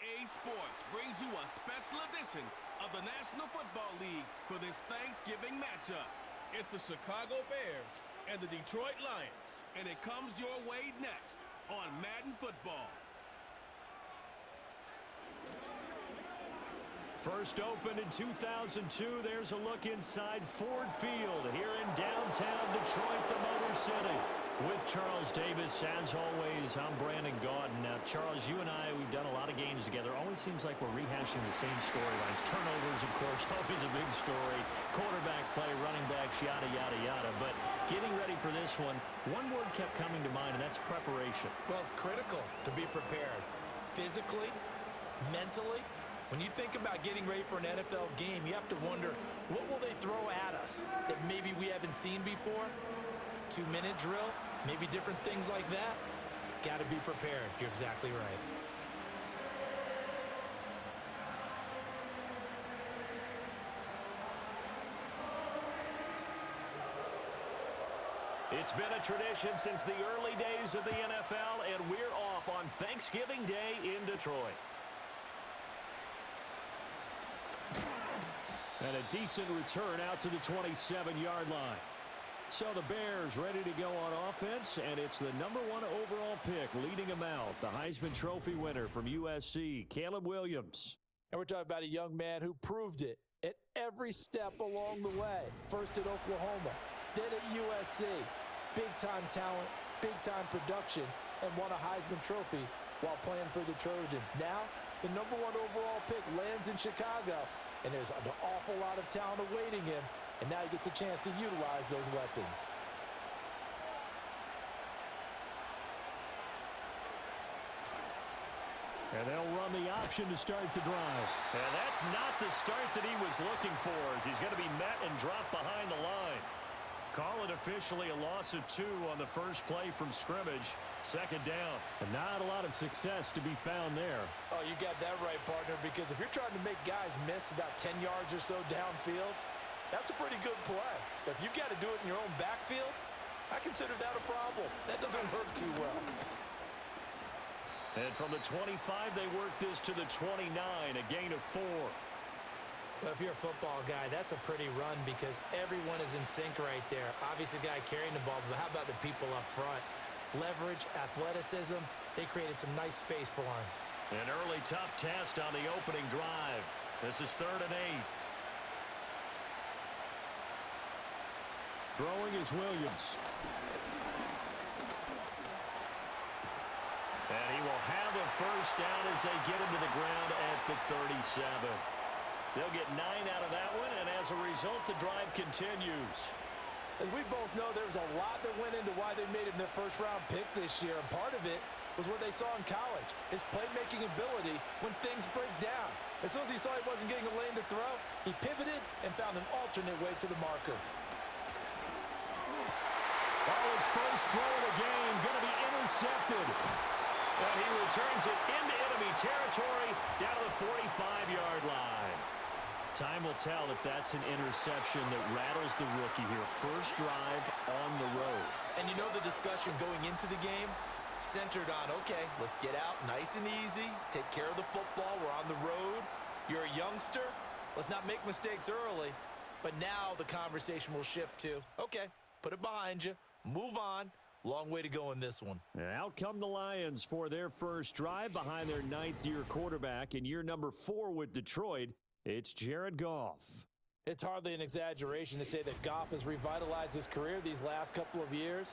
EA Sports brings you a special edition of the National Football League for this Thanksgiving matchup. It's the Chicago Bears and the Detroit Lions, and it comes your way next on Madden Football. First opened in 2002, there's a look inside Ford Field here in downtown Detroit, the Motor City. With Charles Davis, as always, I'm Brandon Gaudin. Now, Charles, you and I, we've done a lot of games together. Always seems like we're rehashing the same storylines. Turnovers, of course, always a big story. Quarterback play, running backs, yada, yada, yada. But getting ready for this one word kept coming to mind, and that's preparation. Well, it's critical to be prepared. Physically, mentally. When you think about getting ready for an NFL game, you have to wonder, what will they throw at us that maybe we haven't seen before? 2-minute drill, maybe different things like that. Got to be prepared. You're exactly right. It's been a tradition since the early days of the NFL, and we're off on Thanksgiving Day in Detroit. And a decent return out to the 27-yard line. So the Bears ready to go on offense, and it's the #1 overall pick leading them out, the Heisman Trophy winner from USC, Caleb Williams. And we're talking about a young man who proved it at every step along the way. First at Oklahoma, then at USC. Big-time talent, big-time production, and won a Heisman Trophy while playing for the Trojans. Now, the #1 overall pick lands in Chicago, and there's an awful lot of talent awaiting him. And now he gets a chance to utilize those weapons. And they'll run the option to start the drive. And that's not the start that he was looking for, as he's going to be met and dropped behind the line. Call it officially a loss of 2 on the first play from scrimmage. Second down. And not a lot of success to be found there. Oh, you got that right, partner, because if you're trying to make guys miss about 10 yards or so downfield, that's a pretty good play. But if you've got to do it in your own backfield, I consider that a problem. That doesn't work too well. And from the 25, they work this to the 29, a gain of 4. Well, if you're a football guy, that's a pretty run because everyone is in sync right there. Obviously, the guy carrying the ball, but how about the people up front? Leverage, athleticism, they created some nice space for him. An early tough test on the opening drive. This is 3rd and 8. Throwing is Williams. And he will have a first down as they get him to the ground at the 37. They'll get 9 out of that one, and as a result, the drive continues. As we both know, there was a lot that went into why they made him their first-round pick this year, and part of it was what they saw in college, his playmaking ability when things break down. As soon as he saw he wasn't getting a lane to throw, he pivoted and found an alternate way to the marker. His first throw of the game going to be intercepted. And he returns it into enemy territory down to the 45-yard line. Time will tell if that's an interception that rattles the rookie here. First drive on the road. And you know the discussion going into the game centered on, okay, let's get out nice and easy, take care of the football, we're on the road. You're a youngster, let's not make mistakes early. But now the conversation will shift to, okay, put it behind you, move on. Long way to go in this one. And out come the Lions for their first drive behind their 9th-year quarterback in year number 4 with Detroit. It's Jared Goff. It's hardly an exaggeration to say that Goff has revitalized his career these last couple of years,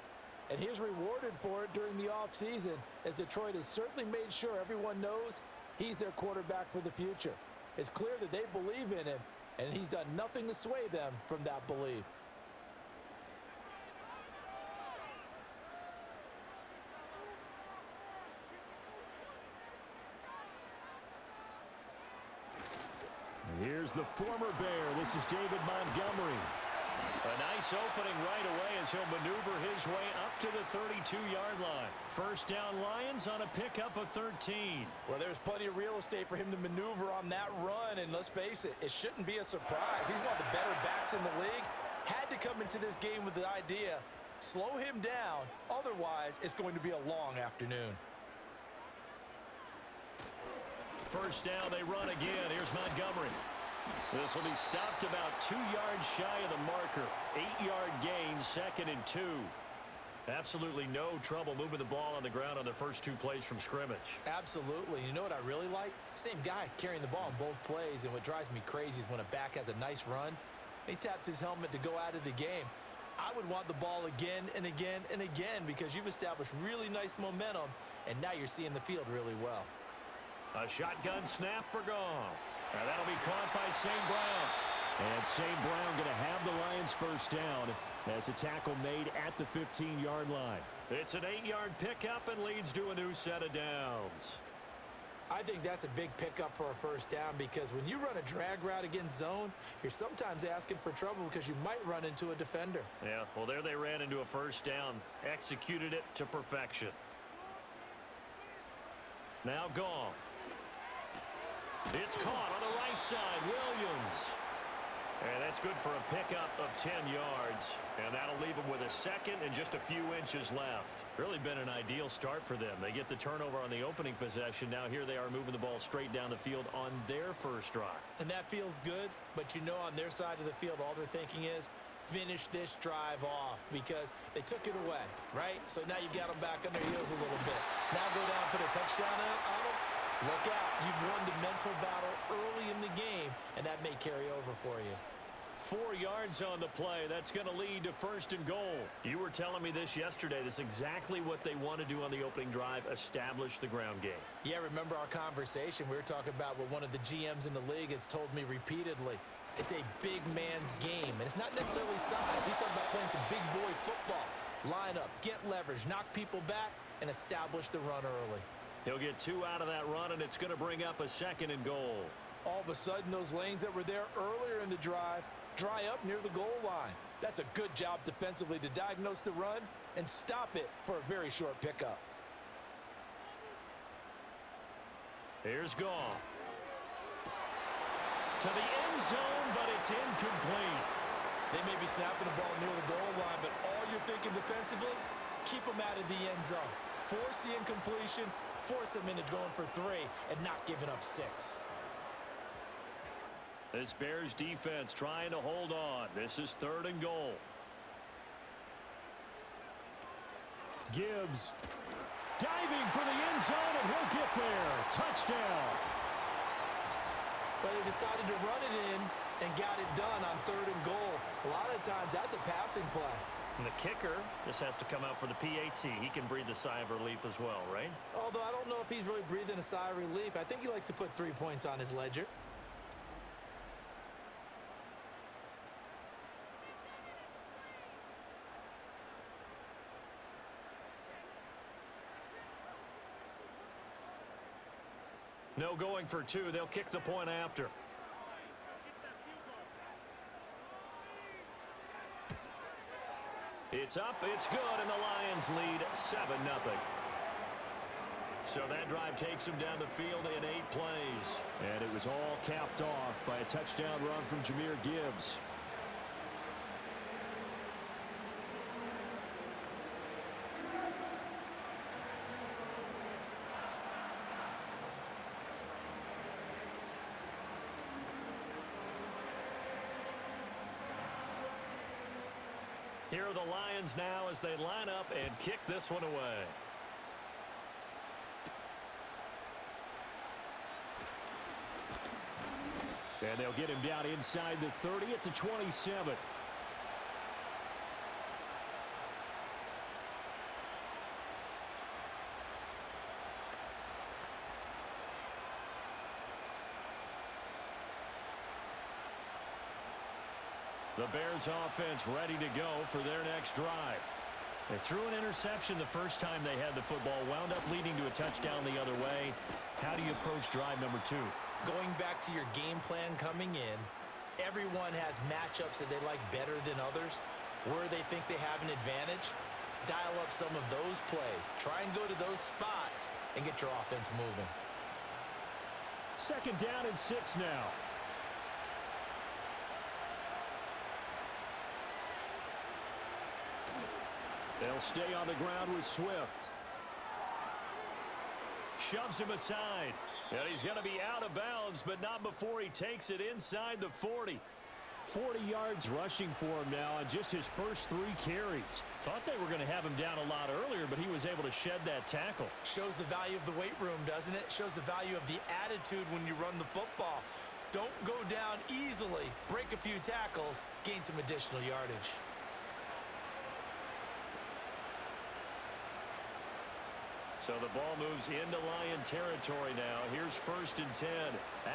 and he's rewarded for it during the offseason, as Detroit has certainly made sure everyone knows he's their quarterback for the future. It's clear that they believe in him, and he's done nothing to sway them from that belief. Here's the former Bear. This is David Montgomery. A nice opening right away as he'll maneuver his way up to the 32-yard line. First down Lions on a pickup of 13. Well, there's plenty of real estate for him to maneuver on that run, and let's face it, it shouldn't be a surprise. He's one of the better backs in the league. Had to come into this game with the idea, slow him down, otherwise it's going to be a long afternoon. first down. They run again. Here's Montgomery. This will be stopped about 2 yards shy of the marker. 8-yard gain, 2nd and 2. Absolutely no trouble moving the ball on the ground on the first 2 plays from scrimmage. Absolutely. You know what I really like? Same guy carrying the ball in both plays, and what drives me crazy is when a back has a nice run, he taps his helmet to go out of the game. I would want the ball again and again and again because you've established really nice momentum, and now you're seeing the field really well. A shotgun snap for Goff. And that'll be caught by St. Brown. And St. Brown going to have the Lions first down as a tackle made at the 15-yard line. It's an 8-yard pickup and leads to a new set of downs. I think that's a big pickup for a first down because when you run a drag route against zone, you're sometimes asking for trouble because you might run into a defender. Yeah, well, there they ran into a first down. Executed it to perfection. Now Goff. It's caught on the right side. Williams. And that's good for a pickup of 10 yards. And that'll leave them with a second and just a few inches left. Really been an ideal start for them. They get the turnover on the opening possession. Now here they are moving the ball straight down the field on their first drive. And that feels good, but you know on their side of the field all they're thinking is finish this drive off because they took it away, right? So now you've got them back on their heels a little bit. Now go down and put a touchdown on them. Look out. You've won the mental battle early in the game, and that may carry over for you. 4 yards on the play. That's going to lead to 1st and goal. You were telling me this yesterday. This is exactly what they want to do on the opening drive, establish the ground game. Yeah, remember our conversation? We were talking about what one of the GMs in the league has told me repeatedly. It's a big man's game, and it's not necessarily size. He's talking about playing some big boy football. Line up, get leverage, knock people back, and establish the run early. He'll get 2 out of that run, and it's going to bring up a 2nd and goal. All of a sudden, those lanes that were there earlier in the drive dry up near the goal line. That's a good job defensively to diagnose the run and stop it for a very short pickup. Here's Goff. To the end zone, but it's incomplete. They may be snapping the ball near the goal line, but all you're thinking defensively, keep them out of the end zone. Force the incompletion, force them into going for 3, and not giving up 6. This Bears defense trying to hold on. This is 3rd and goal. Gibbs diving for the end zone, and he'll get there. Touchdown. But they decided to run it in and got it done on 3rd and goal. A lot of times that's a passing play. And the kicker just has to come out for the PAT. He can breathe a sigh of relief as well, right? Although I don't know if he's really breathing a sigh of relief. I think he likes to put 3 points on his ledger. No going for 2. They'll kick the point after. It's up, it's good, and the Lions lead 7-0. So that drive takes them down the field in 8 plays. And it was all capped off by a touchdown run from Jahmyr Gibbs. Here are the Lions now as they line up and kick this one away. And they'll get him down inside the 30 at the 27. The Bears offense ready to go for their next drive. They threw an interception the first time they had the football, wound up leading to a touchdown the other way. How do you approach drive number 2? Going back to your game plan coming in, everyone has matchups that they like better than others, where they think they have an advantage. Dial up some of those plays. Try and go to those spots and get your offense moving. 2nd down and 6 now. They'll stay on the ground with Swift. Shoves him aside. And he's going to be out of bounds, but not before he takes it inside the 40. 40 yards rushing for him now on just his first 3 carries. Thought they were going to have him down a lot earlier, but he was able to shed that tackle. Shows the value of the weight room, doesn't it? Shows the value of the attitude when you run the football. Don't go down easily. Break a few tackles. Gain some additional yardage. So the ball moves into Lion territory now. Here's 1st and 10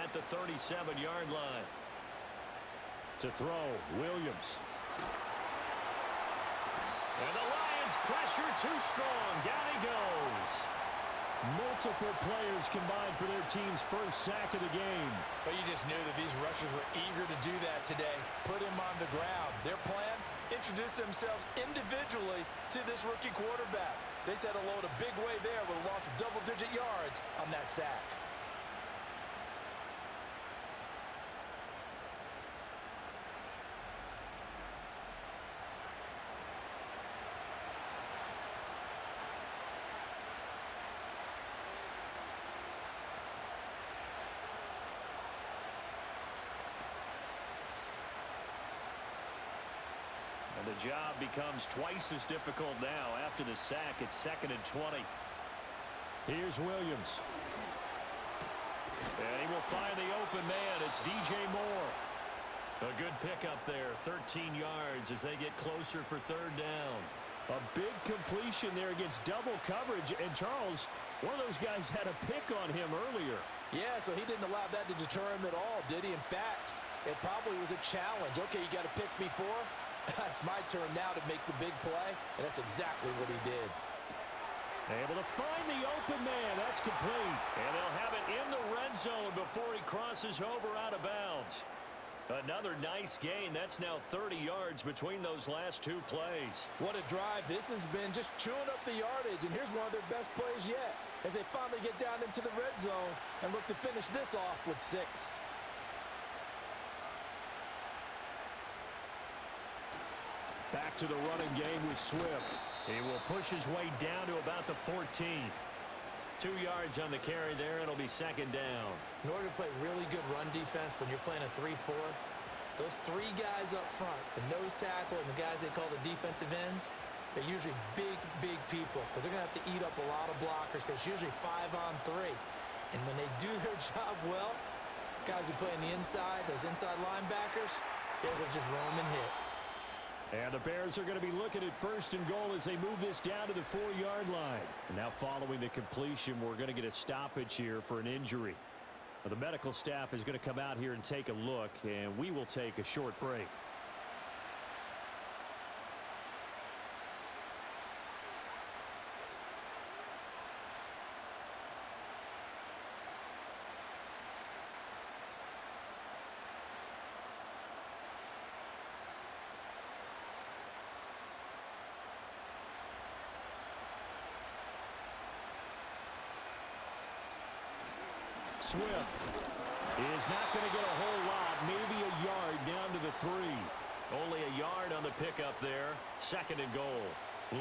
at the 37-yard line. To throw, Williams. And the Lions pressure too strong. Down he goes. Multiple players combined for their team's first sack of the game. But you just knew that these rushers were eager to do that today. Put him on the ground. Their plan? Introduce themselves individually to this rookie quarterback. They said hello a big way there with a loss of double-digit yards on that sack. And the job becomes twice as difficult now after the sack. It's 2nd and 20. Here's Williams. And he will find the open man. It's DJ Moore. A good pickup there. 13 yards as they get closer for 3rd down. A big completion there against double coverage. And Charles, one of those guys had a pick on him earlier. Yeah, so he didn't allow that to deter him at all, did he? In fact, it probably was a challenge. Okay, you got to pick me for? It's my turn now to make the big play, and that's exactly what he did. Able to find the open man. That's complete. And they'll have it in the red zone before he crosses over out of bounds. Another nice gain. That's now 30 yards between those last 2 plays. What a drive. This has been just chewing up the yardage, and here's one of their best plays yet as they finally get down into the red zone and look to finish this off with 6. Back to the running game with Swift. He will push his way down to about the 14. 2 yards on the carry there. It'll be 2nd down. In order to play really good run defense when you're playing a 3-4, those 3 guys up front, the nose tackle and the guys they call the defensive ends, they're usually big people because they're going to have to eat up a lot of blockers because it's usually 5-on-3. And when they do their job well, guys who play on the inside, those inside linebackers, they will just roam and hit. And the Bears are going to be looking at 1st and goal as they move this down to the 4-yard line. And now following the completion, we're going to get a stoppage here for an injury. Well, the medical staff is going to come out here and take a look, and we will take a short break. Swift is not going to get a whole lot, maybe a yard down to the 3. Only a yard on the pickup there. 2nd and goal.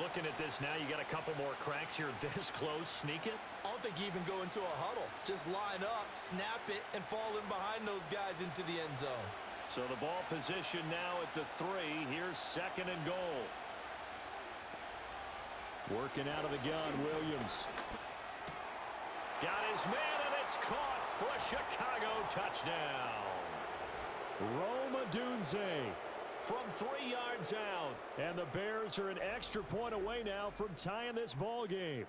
Looking at this now, you got a couple more cracks here this close. Sneak it? I don't think you even go into a huddle. Just line up, snap it, and fall in behind those guys into the end zone. So the ball position now at the 3. Here's 2nd and goal. Working out of the gun, Williams. Got his man, and it's caught for a Chicago touchdown. Rome Odunze from 3 yards out. And the Bears are an extra point away now from tying this ball game.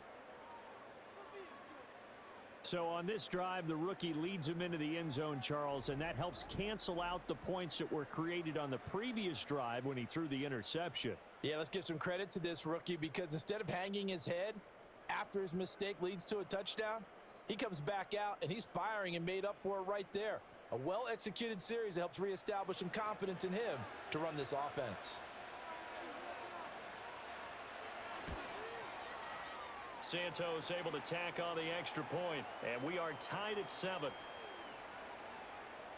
So on this drive, the rookie leads him into the end zone, Charles, and that helps cancel out the points that were created on the previous drive when he threw the interception. Yeah, let's give some credit to this rookie because instead of hanging his head after his mistake leads to a touchdown, he comes back out and he's firing and made up for it right there. A well-executed series that helps reestablish some confidence in him to run this offense. Santos able to tack on the extra point, and we are tied at 7.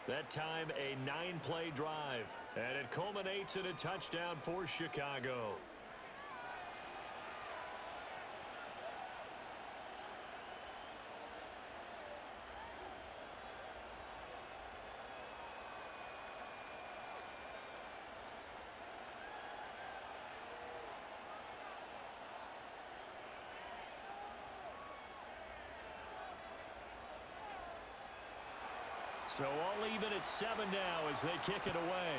That time a 9-play drive, and it culminates in a touchdown for Chicago. So all even at 7 now as they kick it away.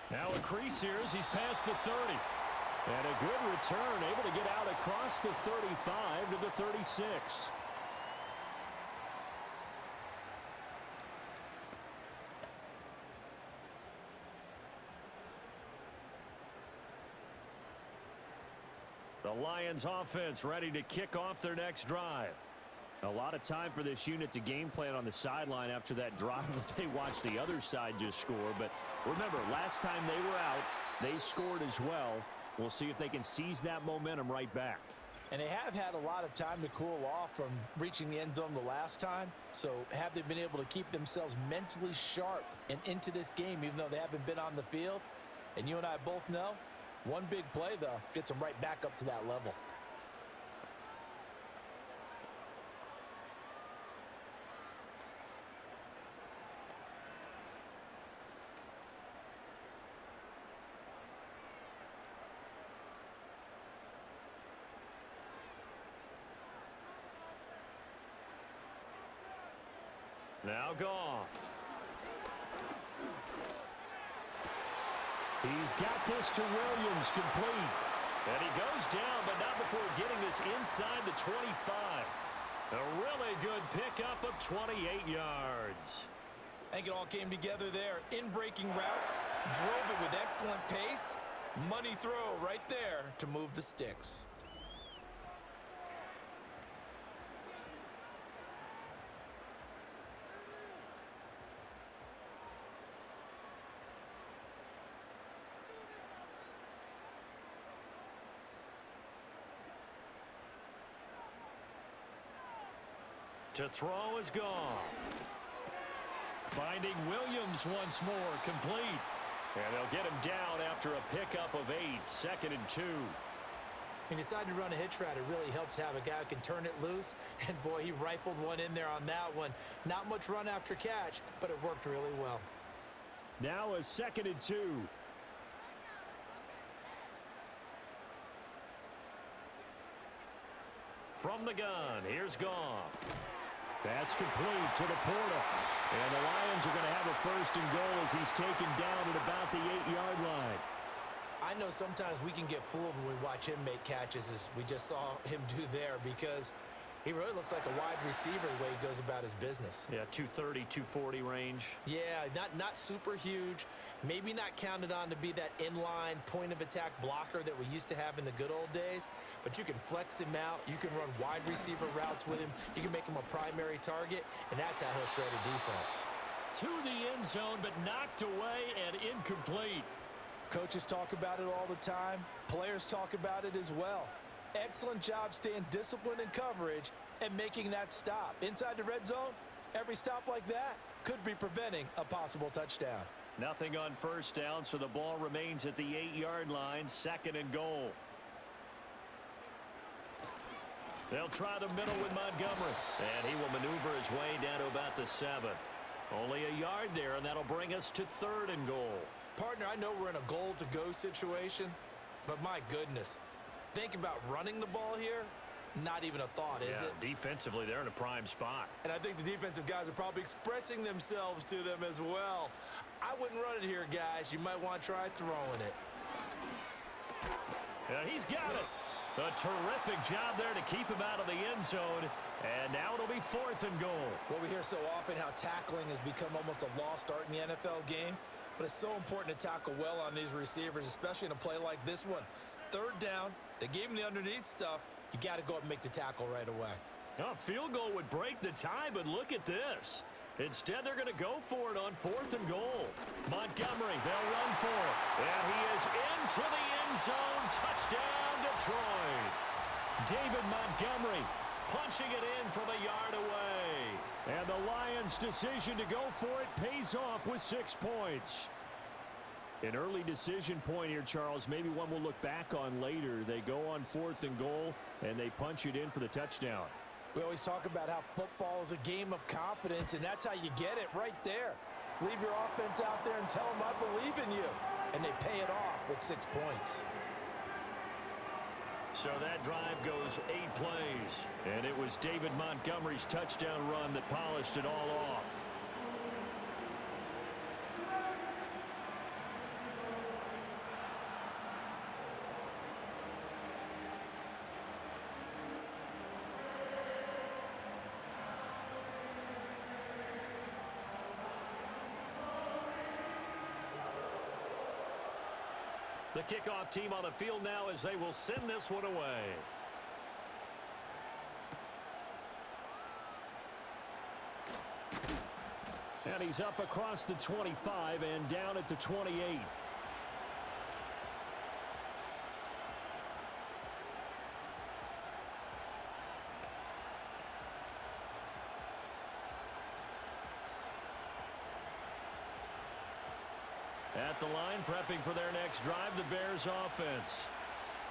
Now a crease here as he's past the 30. And a good return, able to get out across the 35 to the 36. The Lions offense ready to kick off their next drive. A lot of time for this unit to game plan on the sideline after that drive that they watched the other side just score. But remember, last time they were out, they scored as well. We'll see if they can seize that momentum right back. And they have had a lot of time to cool off from reaching the end zone the last time. So have they been able to keep themselves mentally sharp and into this game even though they haven't been on the field? And you and I both know, one big play, though, gets them right back up to that level. Now Goff. He's got this to Williams, complete. And he goes down, but not before getting this inside the 25. A really good pickup of 28 yards. I think it all came together there. In-breaking route, drove it with excellent pace. Money throw right there to move the sticks. To throw is Goff. Finding Williams once more, complete. And they'll get him down after a pickup of 8, 2nd and 2. He decided to run a hitch route. It really helps to have a guy who can turn it loose. And, boy, he rifled one in there on that one. Not much run after catch, but it worked really well. Now a 2nd and 2. From the gun, here's Goff. That's complete to the Porter. And the Lions are going to have a 1st and goal as he's taken down at about the 8-yard line. I know sometimes we can get fooled when we watch him make catches, as we just saw him do there, because he really looks like a wide receiver the way he goes about his business. Yeah, 230, 240 range. Yeah, not super huge. Maybe not counted on to be that inline point-of-attack blocker that we used to have in the good old days. But you can flex him out. You can run wide receiver routes with him. You can make him a primary target, and that's how he'll shred a defense. To the end zone, but knocked away and incomplete. Coaches talk about it all the time. Players talk about it as well. Excellent job staying disciplined in coverage and making that stop. Inside the red zone, every stop like that could be preventing a possible touchdown. Nothing on 1st down, so the ball remains at the 8-yard line, 2nd and goal. They'll try the middle with Montgomery. And he will maneuver his way down to about the 7. Only a yard there, and that'll bring us to 3rd and goal. Partner, I know we're in a goal-to-go situation, but my goodness. Think about running the ball here. Not even a thought, is it? Defensively, they're in a prime spot. And I think the defensive guys are probably expressing themselves to them as well. I wouldn't run it here, guys. You might want to try throwing it. And he's got it. A terrific job there to keep him out of the end zone. And now it'll be 4th and goal. Well, we hear so often how tackling has become almost a lost art in the NFL game. But it's so important to tackle well on these receivers, especially in a play like this one. 3rd down, they gave him the underneath stuff. You got to go up and make the tackle right away. A field goal would break the tie, but look at this. Instead, they're going to go for it on 4th and goal. Montgomery, they'll run for it. And he is into the end zone. Touchdown, Detroit. David Montgomery punching it in from a yard away. And the Lions' decision to go for it pays off with 6 points. An early decision point here, Charles. Maybe one we'll look back on later. They go on 4th and goal, and they punch it in for the touchdown. We always talk about how football is a game of confidence, and that's how you get it right there. Leave your offense out there and tell them, I believe in you. And they pay it off with 6 points. So that drive goes 8 plays, and it was David Montgomery's touchdown run that polished it all off. The kickoff team on the field now as they will send this one away. And he's up across the 25 and down at the 28. At the line, prepping for their next drive, the Bears offense.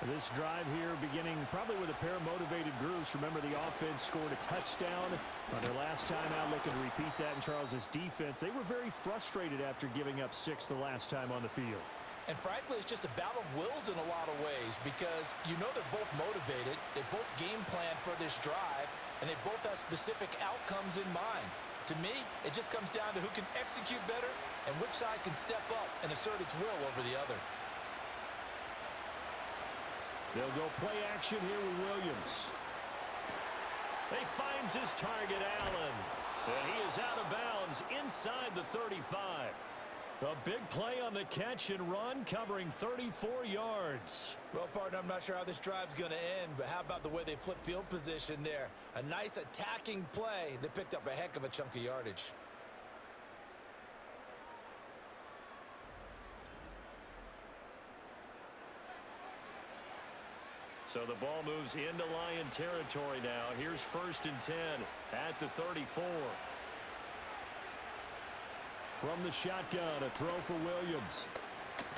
This drive here beginning probably with a pair of motivated groups. Remember, the offense scored a touchdown on their last time out, looking to repeat that in Charles's defense. They were very frustrated after giving up 6 the last time on the field. And frankly, it's just a battle of wills in a lot of ways because you know they're both motivated, they both game plan for this drive, and they both have specific outcomes in mind. To me, it just comes down to who can execute better and which side can step up and assert its will over the other. They'll go play action here with Williams. He finds his target, Allen. And he is out of bounds inside the 35. A big play on the catch and run, covering 34 yards. Well, partner, I'm not sure how this drive's going to end, but how about the way they flip field position there? A nice attacking play that picked up a heck of a chunk of yardage. So the ball moves into Lion territory now. Here's 1st and 10 at the 34. From the shotgun, a throw for Williams.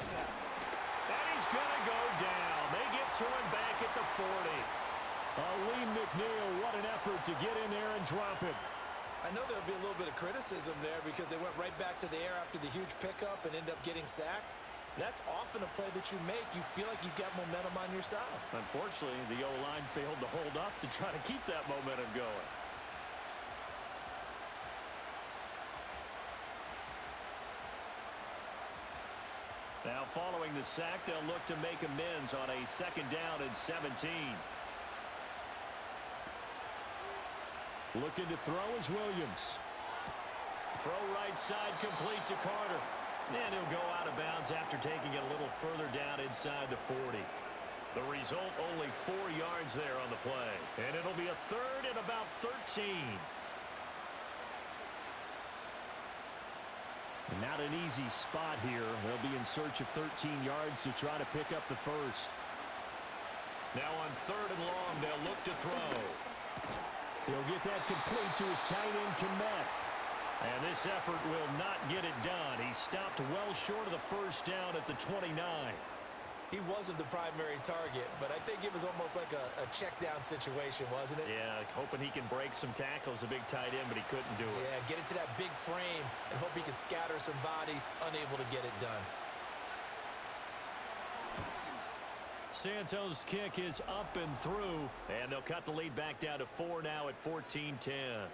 And he's going to go down. They get to him back at the 40. Lee McNeil, what an effort to get in there and drop him. I know there'll be a little bit of criticism there because they went right back to the air after the huge pickup and ended up getting sacked. That's often a play that you make. You feel like you've got momentum on your side. Unfortunately, the O-line failed to hold up to try to keep that momentum going. Now, following the sack, they'll look to make amends on a 2nd down and 17. Looking to throw is Williams. Throw right side complete to Carter. And he'll go out of bounds after taking it a little further down inside the 40. The result, only 4 yards there on the play. And it'll be a 3rd and about 13. Not an easy spot here. They'll be in search of 13 yards to try to pick up the first. Now on 3rd and long, they'll look to throw. He'll get that complete to his tight end, Kmet. And this effort will not get it done. He stopped well short of the 1st down at the 29. He wasn't the primary target, but I think it was almost like a check down situation, wasn't it? Yeah, hoping he can break some tackles, a big tight end, but he couldn't do it. Yeah, get it to that big frame and hope he can scatter some bodies, unable to get it done. Santos' kick is up and through, and they'll cut the lead back down to 4 now at 14-10.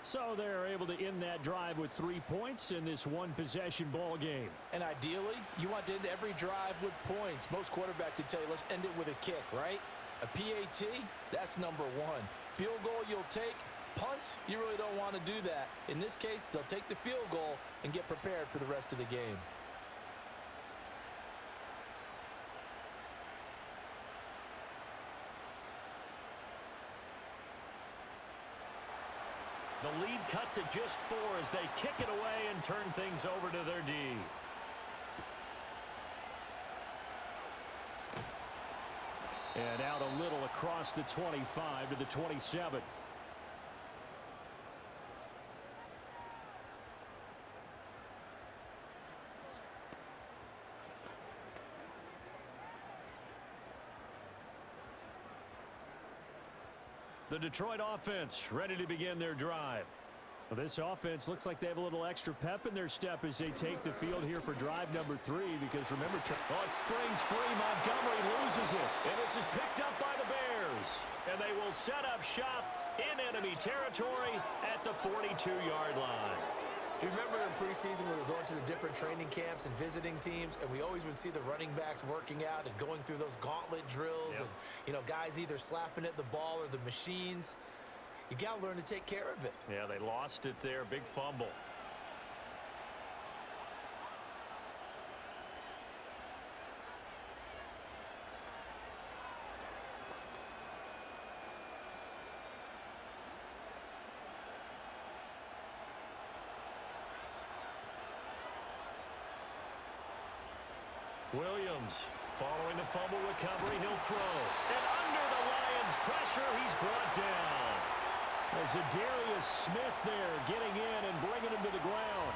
So they're able to end that drive with 3 points in this one-possession ball game. And ideally, you want to end every drive with points. Most quarterbacks would tell you, let's end it with a kick, right? A PAT, that's number 1. Field goal you'll take. Punts, you really don't want to do that. In this case, they'll take the field goal and get prepared for the rest of the game. The lead cut to just 4 as they kick it away and turn things over to their D. And out a little across the 25 to the 27. The Detroit offense ready to begin their drive. Well, this offense looks like they have a little extra pep in their step as they take the field here for drive number 3, because remember, it springs free. Montgomery loses it, and this is picked up by the Bears. And they will set up shop in enemy territory at the 42-yard line. You remember in preseason we were going to the different training camps and visiting teams, and we always would see the running backs working out and going through those gauntlet drills, and, you know, guys either slapping at the ball or the machines. You got to learn to take care of it. Yeah, they lost it there. Big fumble. Williams, following the fumble recovery, he'll throw. And under the Lions' pressure, he's brought down. There's a Darius Smith there getting in and bringing him to the ground.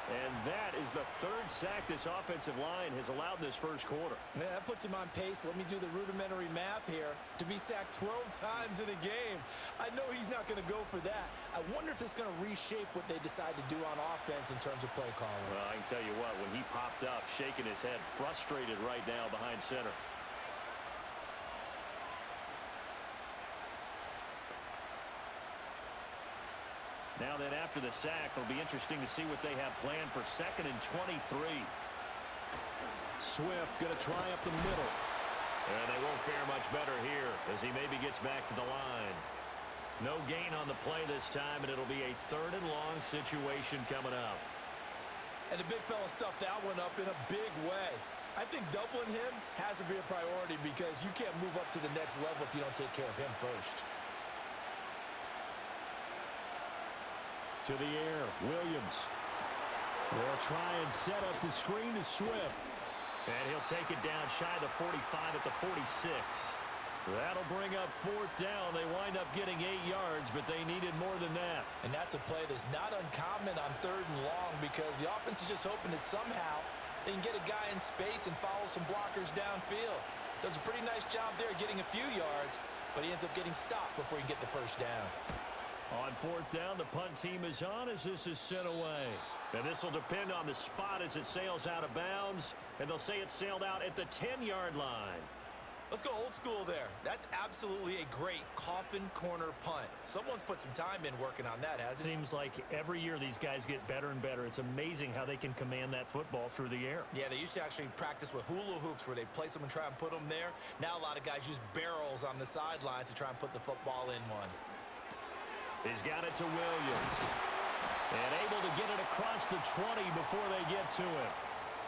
And that is the 3rd sack this offensive line has allowed in this first quarter. Man, that puts him on pace. Let me do the rudimentary math here. To be sacked 12 times in a game, I know he's not going to go for that. I wonder if it's going to reshape what they decide to do on offense in terms of play calling. Well, I can tell you what, when he popped up, shaking his head, frustrated right now behind center. Now then, after the sack, it'll be interesting to see what they have planned for 2nd and 23. Swift going to try up the middle. And they won't fare much better here as he maybe gets back to the line. No gain on the play this time, and it'll be a 3rd and long situation coming up. And the big fella stuffed that one up in a big way. I think doubling him has to be a priority because you can't move up to the next level if you don't take care of him first. To the air, Williams. They'll try and set up the screen to Swift. And he'll take it down shy of the 45 at the 46. That'll bring up 4th down. They wind up getting 8 yards, but they needed more than that. And that's a play that's not uncommon on 3rd and long because the offense is just hoping that somehow they can get a guy in space and follow some blockers downfield. Does a pretty nice job there getting a few yards, but he ends up getting stopped before he can get the first down. On 4th down, the punt team is on as this is sent away. And this will depend on the spot as it sails out of bounds. And they'll say it sailed out at the 10-yard line. Let's go old school there. That's absolutely a great coffin corner punt. Someone's put some time in working on that, hasn't it? Seems like every year these guys get better and better. It's amazing how they can command that football through the air. Yeah, they used to actually practice with hula hoops where they place them and try and put them there. Now a lot of guys use barrels on the sidelines to try and put the football in one. He's got it to Williams. And able to get it across the 20 before they get to it.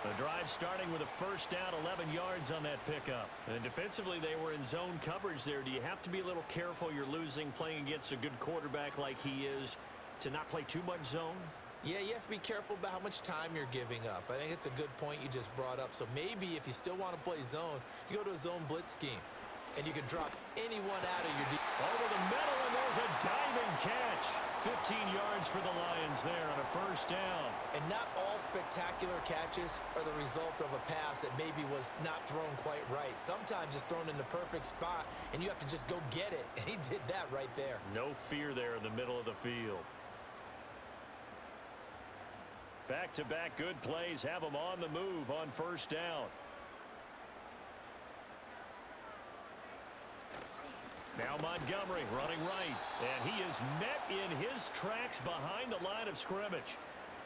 The drive starting with a first down, 11 yards on that pickup. And defensively, they were in zone coverage there. Do you have to be a little careful? You're losing, playing against a good quarterback like he is, to not play too much zone? Yeah, you have to be careful about how much time you're giving up. I think it's a good point you just brought up. So maybe if you still want to play zone, you go to a zone blitz scheme. And you can drop anyone out of your deep. Over the middle, and there's a diving catch. 15 yards for the Lions there on a first down. And not all spectacular catches are the result of a pass that maybe was not thrown quite right. Sometimes it's thrown in the perfect spot, and you have to just go get it. And he did that right there. No fear there in the middle of the field. Back-to-back good plays have them on the move on first down. Now Montgomery running right, and he is met in his tracks behind the line of scrimmage.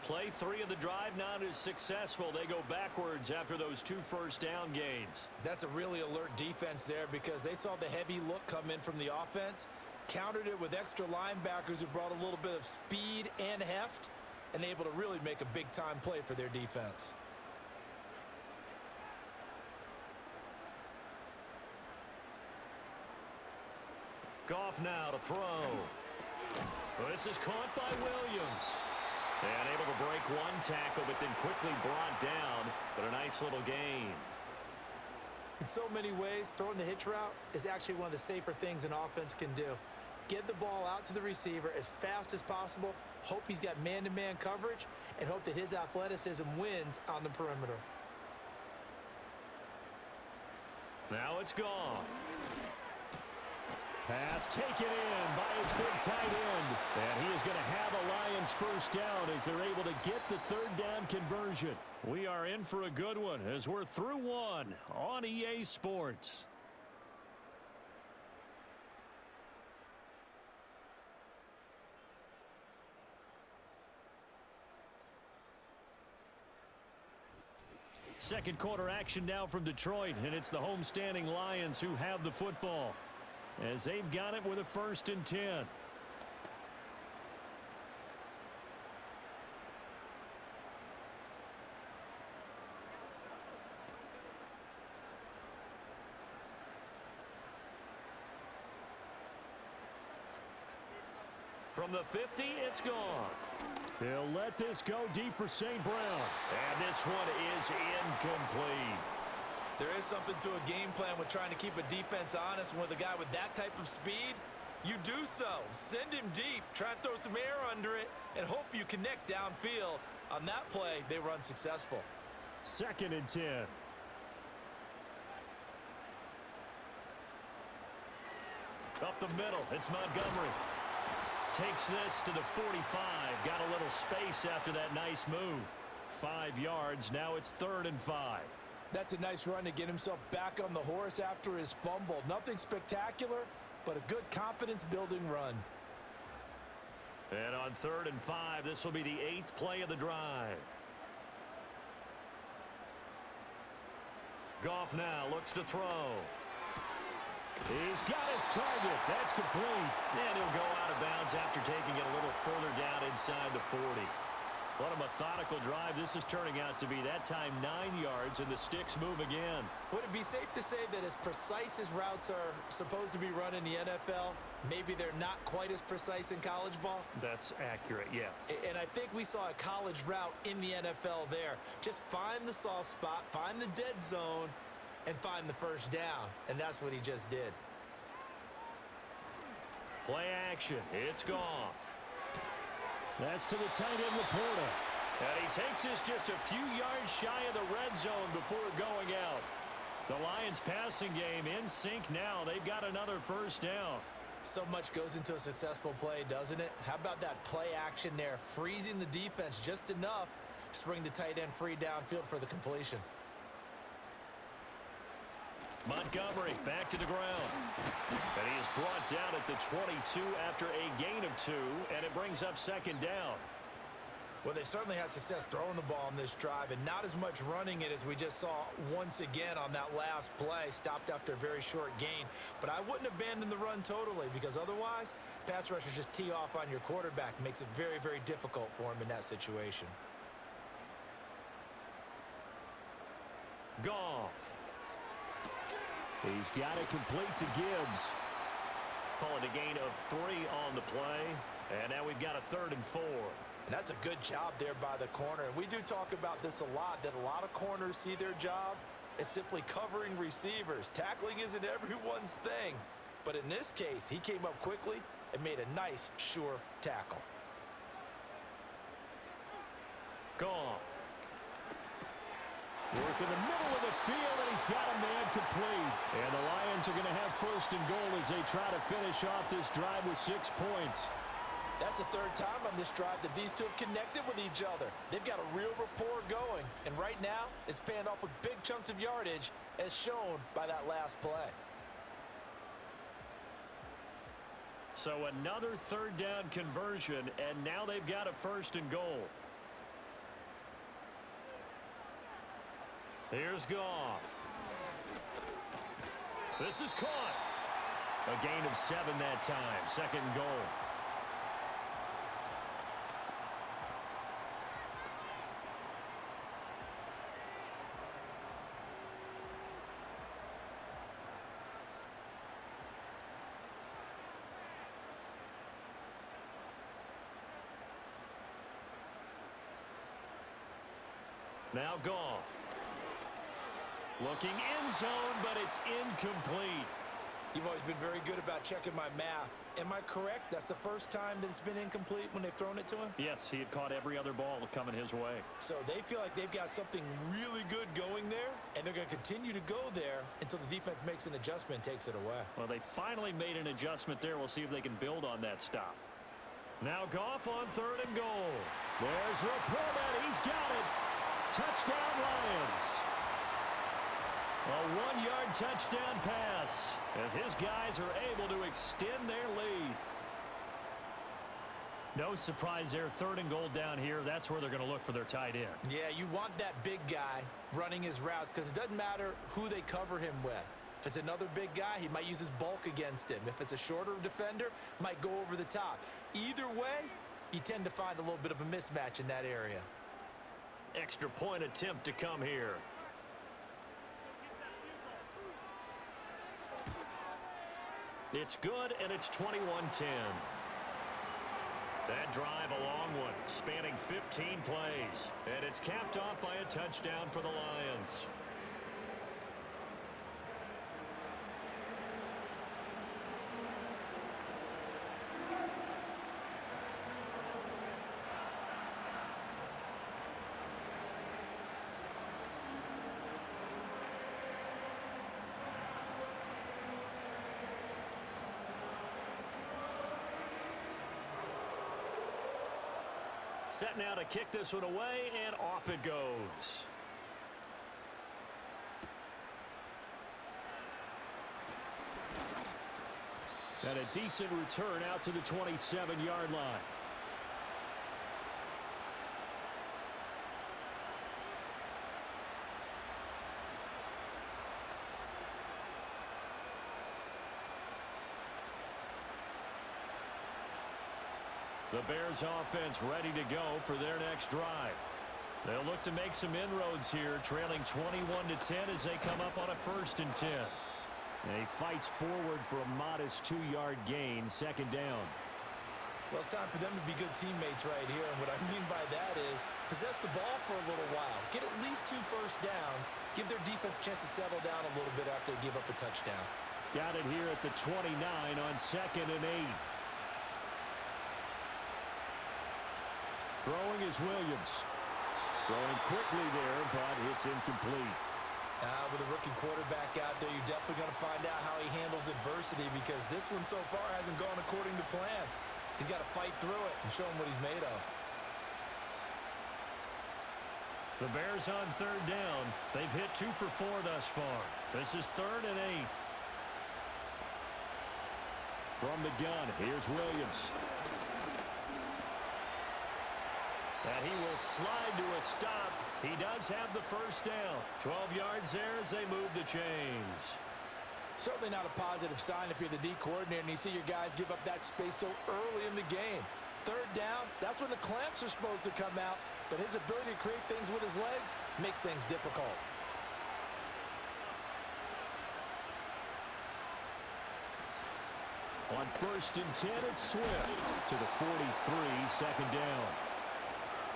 Play 3 of the drive not as successful. They go backwards after those 2 first down gains. That's a really alert defense there because they saw the heavy look come in from the offense, countered it with extra linebackers who brought a little bit of speed and heft, and able to really make a big-time play for their defense. Goff now to throw. Well, this is caught by Williams. And able to break one tackle, but then quickly brought down. But a nice little gain. In so many ways, throwing the hitch route is actually one of the safer things an offense can do. Get the ball out to the receiver as fast as possible, hope he's got man-to-man coverage, and hope that his athleticism wins on the perimeter. Now it's Goff. Pass taken in by his big tight end. And he is going to have a Lions first down as they're able to get the third down conversion. We are in for a good one as we're through one on EA Sports. Second quarter action now from Detroit, and it's the homestanding Lions who have the football as they've got it with a 1st and 10. From the 50, it's Goff. He'll let this go deep for St. Brown. And this one is incomplete. There is something to a game plan with trying to keep a defense honest. With a guy with that type of speed, you do so. Send him deep, try and throw some air under it, and hope you connect downfield. On that play, they were unsuccessful. 2nd and 10. Up the middle, it's Montgomery. Takes this to the 45. Got a little space after that nice move. 5 yards. Now it's 3rd and 5. That's a nice run to get himself back on the horse after his fumble. Nothing spectacular, but a good confidence-building run. And on 3rd and 5, this will be the 8th play of the drive. Goff now looks to throw. He's got his target. That's complete. And he'll go out of bounds after taking it a little further down inside the 40. What a methodical drive this is turning out to be. That time 9 yards, and the sticks move again. Would it be safe to say that as precise as routes are supposed to be run in the NFL, maybe they're not quite as precise in college ball? That's accurate, yeah. And I think we saw a college route in the NFL there. Just find the soft spot, find the dead zone, and find the first down. And that's what he just did. Play action. It's Goff. That's to the tight end, Laporta. And he takes this just a few yards shy of the red zone before going out. The Lions passing game in sync now. They've got another first down. So much goes into a successful play, doesn't it? How about that play action there? Freezing the defense just enough to bring the tight end free downfield for the completion. Montgomery back to the ground. And he is brought down at the 22 after a gain of 2, and it brings up 2nd down. Well, they certainly had success throwing the ball on this drive, and not as much running it as we just saw once again on that last play. Stopped after a very short gain. But I wouldn't abandon the run totally, because otherwise, pass rushers just tee off on your quarterback. Makes it very, very difficult for him in that situation. Goff. He's got it complete to Gibbs. Calling a gain of 3 on the play. And now we've got a 3rd and 4. And that's a good job there by the corner. And we do talk about this a lot, that a lot of corners see their job as simply covering receivers. Tackling isn't everyone's thing. But in this case, he came up quickly and made a nice, sure tackle. Goff. Work in the middle of the field, and he's got a man complete. And the Lions are going to have 1st and goal as they try to finish off this drive with 6 points. That's the 3rd time on this drive that these two have connected with each other. They've got a real rapport going. And right now, it's paying off with big chunks of yardage, as shown by that last play. So another 3rd down conversion, and now they've got a 1st and goal. Here's Goff. This is caught. A gain of 7 that time. 2nd and goal. Now Goff. Looking end zone, but it's incomplete. You've always been very good about checking my math. Am I correct? That's the first time that it's been incomplete when they've thrown it to him? Yes, he had caught every other ball coming his way. So they feel like they've got something really good going there, and they're going to continue to go there until the defense makes an adjustment and takes it away. Well, they finally made an adjustment there. We'll see if they can build on that stop. Now Goff on 3rd and goal. There's Laporta. He's got it. Touchdown, Lions. A 1-yard touchdown pass as his guys are able to extend their lead. No surprise there. 3rd and goal down here. That's where they're going to look for their tight end. Yeah, you want that big guy running his routes because it doesn't matter who they cover him with. If it's another big guy, he might use his bulk against him. If it's a shorter defender, might go over the top. Either way, you tend to find a little bit of a mismatch in that area. Extra point attempt to come here. It's good, and it's 21-10. That drive, a long one, spanning 15 plays. And it's capped off by a touchdown for the Lions. Set now to kick this one away, and off it goes. And a decent return out to the 27-yard line. The Bears offense ready to go for their next drive. They'll look to make some inroads here, trailing 21-10 as they come up on a 1st and 10. And he fights forward for a modest 2-yard gain, 2nd down. Well, it's time for them to be good teammates right here. And what I mean by that is possess the ball for a little while. Get at least 2 first downs. Give their defense a chance to settle down a little bit after they give up a touchdown. Got it here at the 29 on 2nd and 8. Throwing is Williams. Throwing quickly there, but it's incomplete. With a rookie quarterback out there, you're definitely going to find out how he handles adversity because this one so far hasn't gone according to plan. He's got to fight through it and show him what he's made of. The Bears on 3rd down. They've hit 2 for 4 thus far. This is 3rd and 8. From the gun, here's Williams. And he will slide to a stop. He does have the 1st down. 12 yards there as they move the chains. Certainly not a positive sign if you're the D coordinator and you see your guys give up that space so early in the game. 3rd down, that's when the clamps are supposed to come out. But his ability to create things with his legs makes things difficult. On 1st and 10, it's Swift to the 43, 2nd down.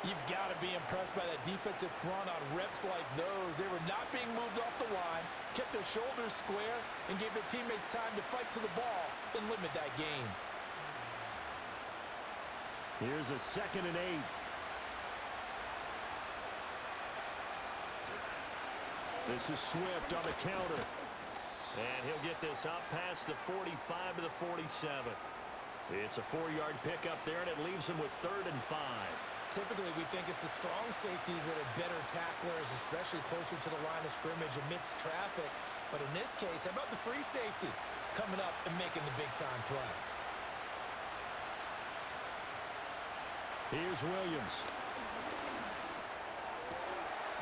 You've got to be impressed by that defensive front on reps like those. They were not being moved off the line, kept their shoulders square, and gave their teammates time to fight to the ball and limit that gain. Here's a 2nd and 8. This is Swift on the counter. And he'll get this up past the 45 to the 47. It's a 4-yard pickup there, and it leaves him with 3rd and 5. Typically, we think it's the strong safeties that are better tacklers, especially closer to the line of scrimmage amidst traffic. But in this case, how about the free safety coming up and making the big-time play? Here's Williams.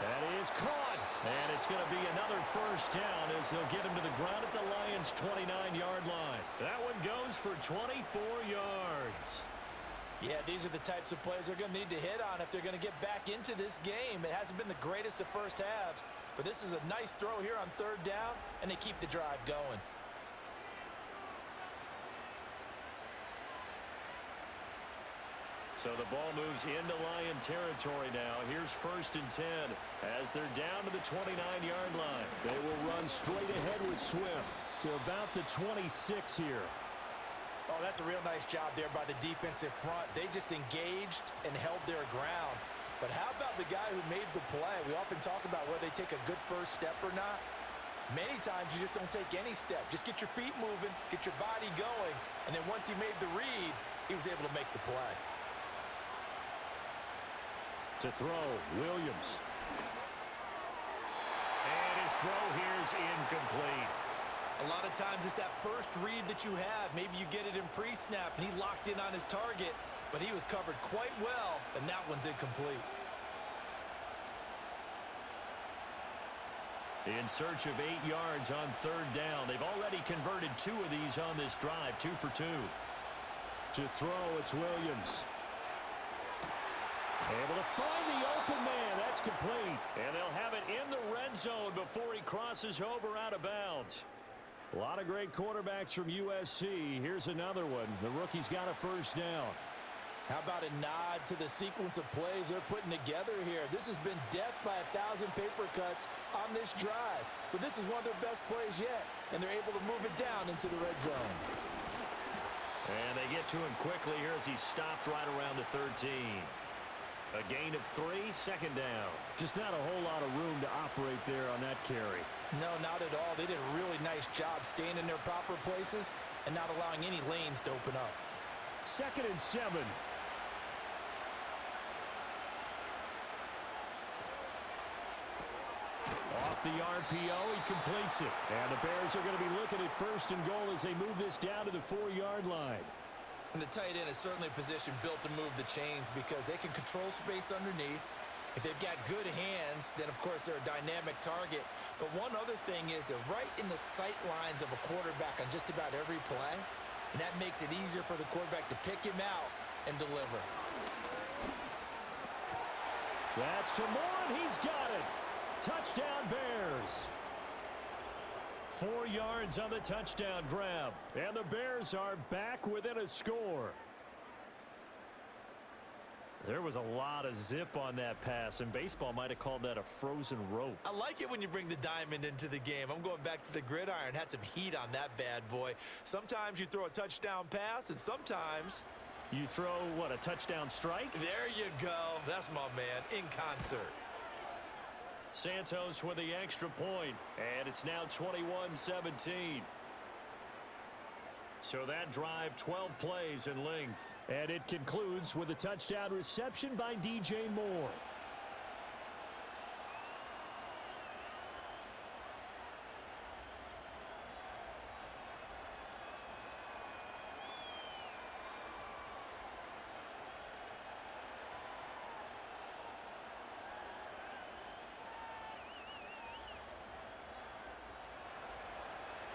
That is caught. And it's going to be another 1st down as they'll get him to the ground at the Lions' 29-yard line. That one goes for 24 yards. Yeah, these are the types of plays they're going to need to hit on if they're going to get back into this game. It hasn't been the greatest of first halves, but this is a nice throw here on 3rd down, and they keep the drive going. So the ball moves into Lion territory now. Here's 1st and 10 as they're down to the 29-yard line. They will run straight ahead with Swift. to about the 26 here. Oh, that's a real nice job there by the defensive front. They just engaged and held their ground. But how about the guy who made the play? We often talk about whether they take a good first step or not. Many times you just don't take any step. Just get your feet moving, get your body going, and then once he made the read, he was able to make the play. To throw, Williams. And his throw here is incomplete. A lot of times it's that first read that you have. Maybe you get it in pre-snap, and he locked in on his target, but he was covered quite well, and that one's incomplete. In search of 8 yards on third down. They've already converted 2 of these on this drive, 2 for 2. To throw, it's Williams. Able to find the open man. That's complete. And they'll have it in the red zone before he crosses over out of bounds. A lot of great quarterbacks from USC. Here's another one. The rookie's got a first down. How about a nod to the sequence of plays they're putting together here? This has been death by 1,000 paper cuts on this drive. But this is one of their best plays yet, and they're able to move it down into the red zone. And they get to him quickly here as he stopped right around the 13. A gain of 3, second down. Just not a whole lot of room to operate there on that carry. No, not at all. They did a really nice job staying in their proper places and not allowing any lanes to open up. 2nd and 7. Off the RPO, he completes it. And the Bears are going to be looking at 1st and goal as they move this down to the 4-yard line. And the tight end is certainly a position built to move the chains because they can control space underneath. If they've got good hands, then, of course, they're a dynamic target. But one other thing is they're right in the sight lines of a quarterback on just about every play. And that makes it easier for the quarterback to pick him out and deliver. That's to Moore, and he's got it. Touchdown, Bears. 4 yards on the touchdown grab. And the Bears are back within a score. There was a lot of zip on that pass, and baseball might have called that a frozen rope. I like it when you bring the diamond into the game. I'm going back to the gridiron. Had some heat on that bad boy. Sometimes you throw a touchdown pass, and sometimes you throw, what, a touchdown strike? There you go. That's my man, in concert. Santos with the extra point, and it's now 21-17. So that drive, 12 plays in length. And it concludes with a touchdown reception by DJ Moore.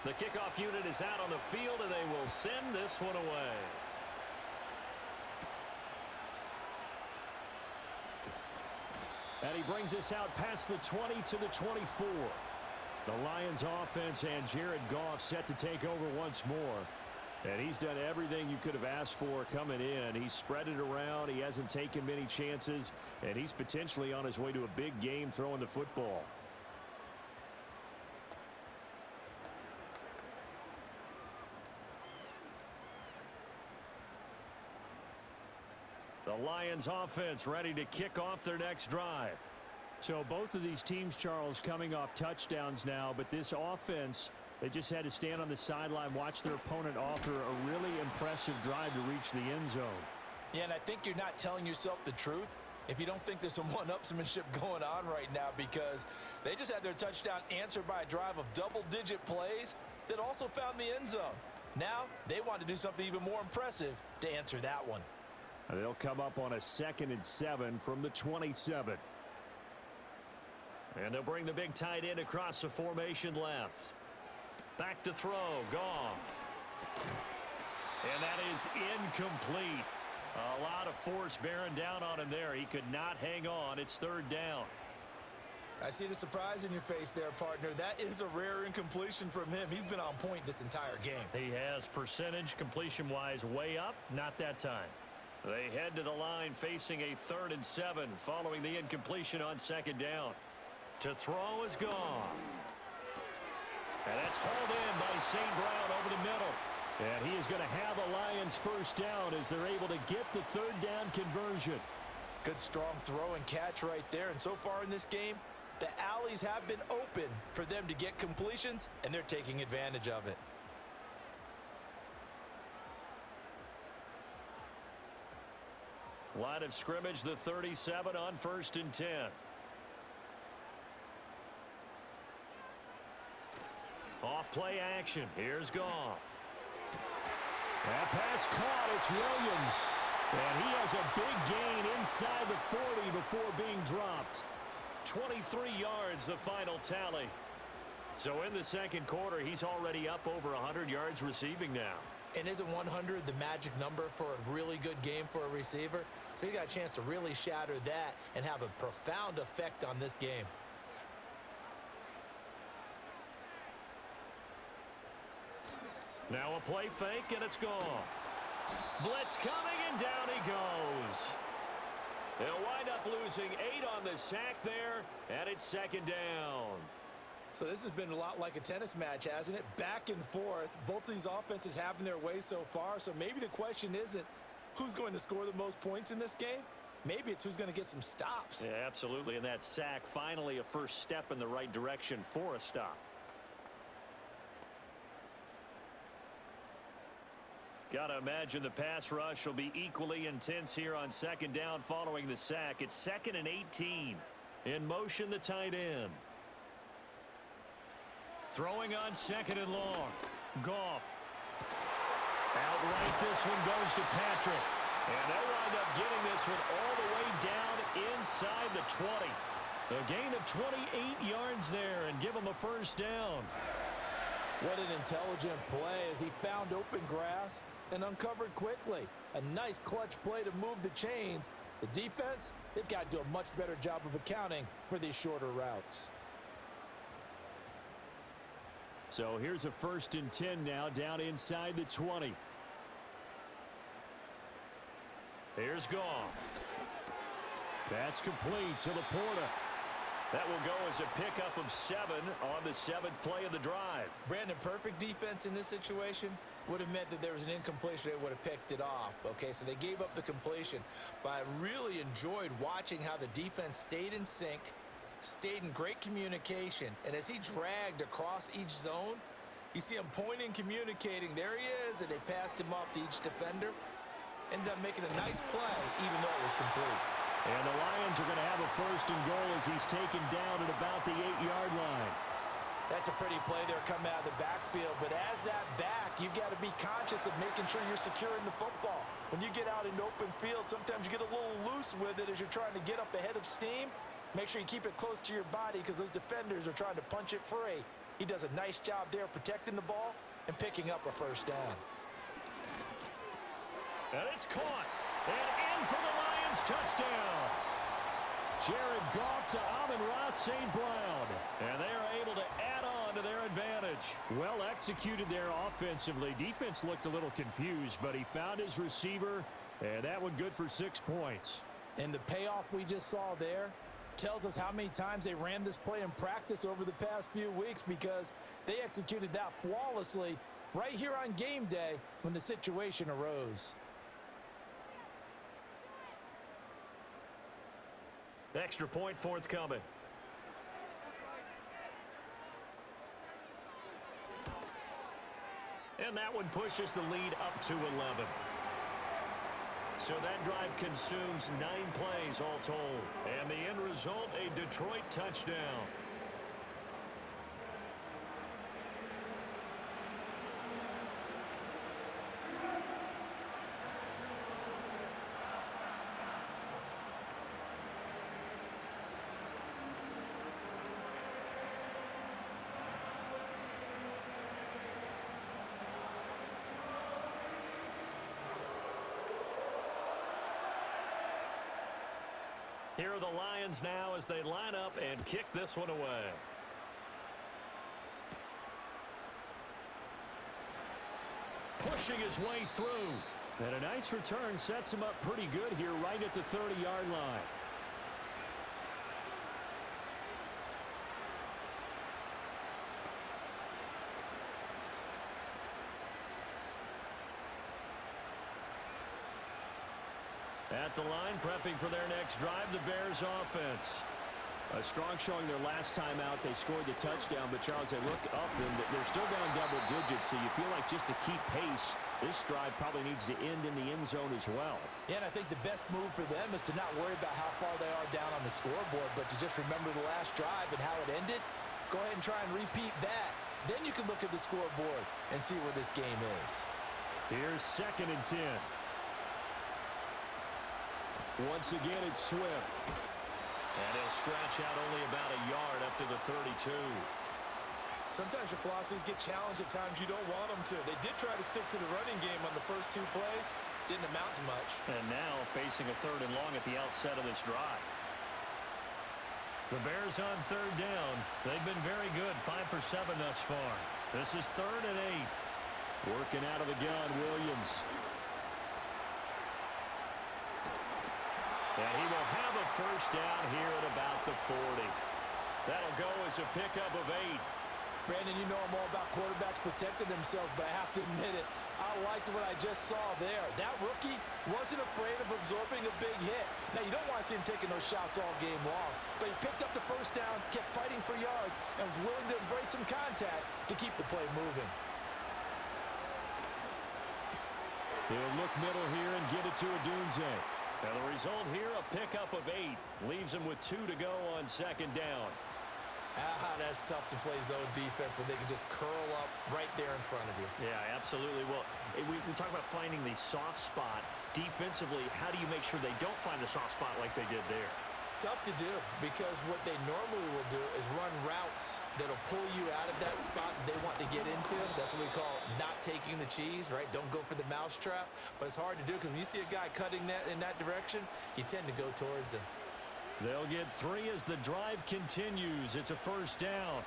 The kickoff unit is out on the field, and they will send this one away. And he brings us out past the 20 to the 24. The Lions offense and Jared Goff set to take over once more. And he's done everything you could have asked for coming in. He's spread it around. He hasn't taken many chances. And he's potentially on his way to a big game throwing the football. The Lions offense ready to kick off their next drive. So both of these teams, Charles, coming off touchdowns now, but this offense, they just had to stand on the sideline, watch their opponent offer a really impressive drive to reach the end zone. Yeah, and I think you're not telling yourself the truth if you don't think there's some one-upsmanship going on right now, because they just had their touchdown answered by a drive of double-digit plays that also found the end zone. Now they want to do something even more impressive to answer that one. And they'll come up on a 2nd and 7 from the 27. And they'll bring the big tight end across the formation left. Back to throw, Goff. And that is incomplete. A lot of force bearing down on him there. He could not hang on. It's 3rd down. I see the surprise in your face there, partner. That is a rare incompletion from him. He's been on point this entire game. He has percentage completion-wise way up. Not that time. They head to the line facing a 3rd and 7 following the incompletion on 2nd down. To throw is Goff. And that's hauled in by St. Brown over the middle. And he is going to have the Lions first down as they're able to get the third down conversion. Good, strong throw and catch right there. And so far in this game, the alleys have been open for them to get completions, and they're taking advantage of it. Line of scrimmage, the 37 on 1st and 10. Off play action. Here's Goff. That pass caught. It's Williams. And he has a big gain inside the 40 before being dropped. 23 yards, the final tally. So in the second quarter, he's already up over 100 yards receiving now. And isn't 100 the magic number for a really good game for a receiver? So he got a chance to really shatter that and have a profound effect on this game. Now a play fake, and it's Goff. Blitz coming, and down he goes. They'll wind up losing 8 on the sack there, and it's second down. So this has been a lot like a tennis match, hasn't it? Back and forth. Both of these offenses having their way so far. So maybe the question isn't who's going to score the most points in this game. Maybe it's who's going to get some stops. Yeah, absolutely. And that sack, finally a first step in the right direction for a stop. Got to imagine the pass rush will be equally intense here on second down following the sack. It's 2nd and 18. In motion, the tight end. Throwing on 2nd and long. Goff. Outright, this one goes to Patrick. And they'll wind up getting this one all the way down inside the 20. A gain of 28 yards there and give them a first down. What an intelligent play as he found open grass and uncovered quickly. A nice clutch play to move the chains. The defense, they've got to do a much better job of accounting for these shorter routes. So here's a 1st and 10 now down inside the 20. Here's Goff. That's complete to Laporta. That will go as a pickup of 7 on the 7th play of the drive. Brandon, perfect defense in this situation would have meant that there was an incompletion. They would have picked it off. Okay, so they gave up the completion. But I really enjoyed watching how the defense stayed in sync, stayed in great communication. And as he dragged across each zone, you see him pointing, communicating. There he is, and they passed him off to each defender. Ended up making a nice play, even though it was complete. And the Lions are going to have a 1st and goal as he's taken down at about the 8-yard line. That's a pretty play there coming out of the backfield. But as that back, you've got to be conscious of making sure you're securing the football. When you get out in open field, sometimes you get a little loose with it as you're trying to get up ahead of steam. Make sure you keep it close to your body because those defenders are trying to punch it free. He does a nice job there protecting the ball and picking up a first down. And it's caught. And in for the Lions touchdown. Jared Goff to Amon-Ra St. Brown. And they are able to add on to their advantage. Well executed there offensively. Defense looked a little confused, but he found his receiver, and that one good for 6 points. And the payoff we just saw there tells us how many times they ran this play in practice over the past few weeks because they executed that flawlessly right here on game day when the situation arose. Extra point forthcoming. And that one pushes the lead up to 11. So that drive consumes 9 plays all told. And the end result, a Detroit touchdown. Here are the Lions now as they line up and kick this one away. Pushing his way through. And a nice return sets him up pretty good here right at the 30-yard line. At the line, prepping for their next drive, the Bears offense. A strong showing their last time out. They scored the touchdown, but Charles, they look up and they're still down double digits, so you feel like just to keep pace, this drive probably needs to end in the end zone as well. Yeah, and I think the best move for them is to not worry about how far they are down on the scoreboard, but to just remember the last drive and how it ended. Go ahead and try and repeat that. Then you can look at the scoreboard and see where this game is. Here's 2nd and 10. Once again, it's Swift. And he'll scratch out only about a yard up to the 32. Sometimes your philosophies get challenged at times you don't want them to. They did try to stick to the running game on the first 2 plays. Didn't amount to much. And now facing a 3rd and long at the outset of this drive. The Bears on 3rd down. They've been very good, 5 for 7 thus far. This is 3rd and 8. Working out of the gun, Williams. And he will have a first down here at about the 40. That'll go as a pickup of 8. Brandon, you know I'm all about quarterbacks protecting themselves, but I have to admit it, I liked what I just saw there. That rookie wasn't afraid of absorbing a big hit. Now, you don't want to see him taking those shots all game long, but he picked up the first down, kept fighting for yards, and was willing to embrace some contact to keep the play moving. He'll look middle here and get it to Odunze. And the result here, a pickup of 8. Leaves him with 2 to go on 2nd down. That's tough to play zone defense when they can just curl up right there in front of you. Yeah, absolutely. Well, we talk about finding the soft spot. Defensively, how do you make sure they don't find a soft spot like they did there? Tough to do, because what they normally will do is run routes that'll pull you out of that spot that they want to get into. That's what we call not taking the cheese, right? Don't go for the mousetrap. But it's hard to do because when you see a guy cutting that in that direction, you tend to go towards him. They'll get 3 as the drive continues. It's a first down.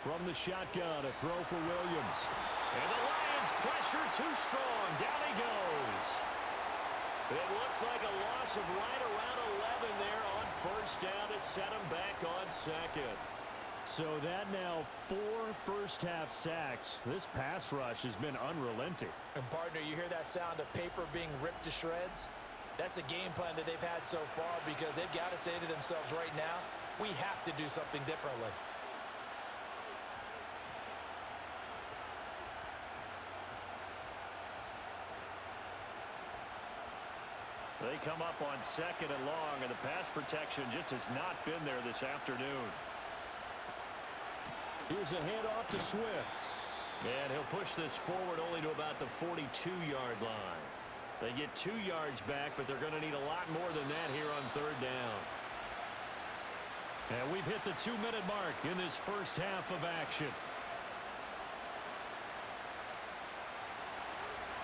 From the shotgun, a throw for Williams. And the Lions pressure too strong. Down he goes. It looks like a loss of right around 11 there on first down to set him back on 2nd. So that now 4 first-half sacks. This pass rush has been unrelenting. And, partner, you hear that sound of paper being ripped to shreds? That's the game plan that they've had so far, because they've got to say to themselves right now, we have to do something differently. They come up on 2nd and long, and the pass protection just has not been there this afternoon. Here's a handoff to Swift. And he'll push this forward only to about the 42-yard line. They get 2 yards back, but they're going to need a lot more than that here on 3rd down. And we've hit the 2-minute mark in this first half of action.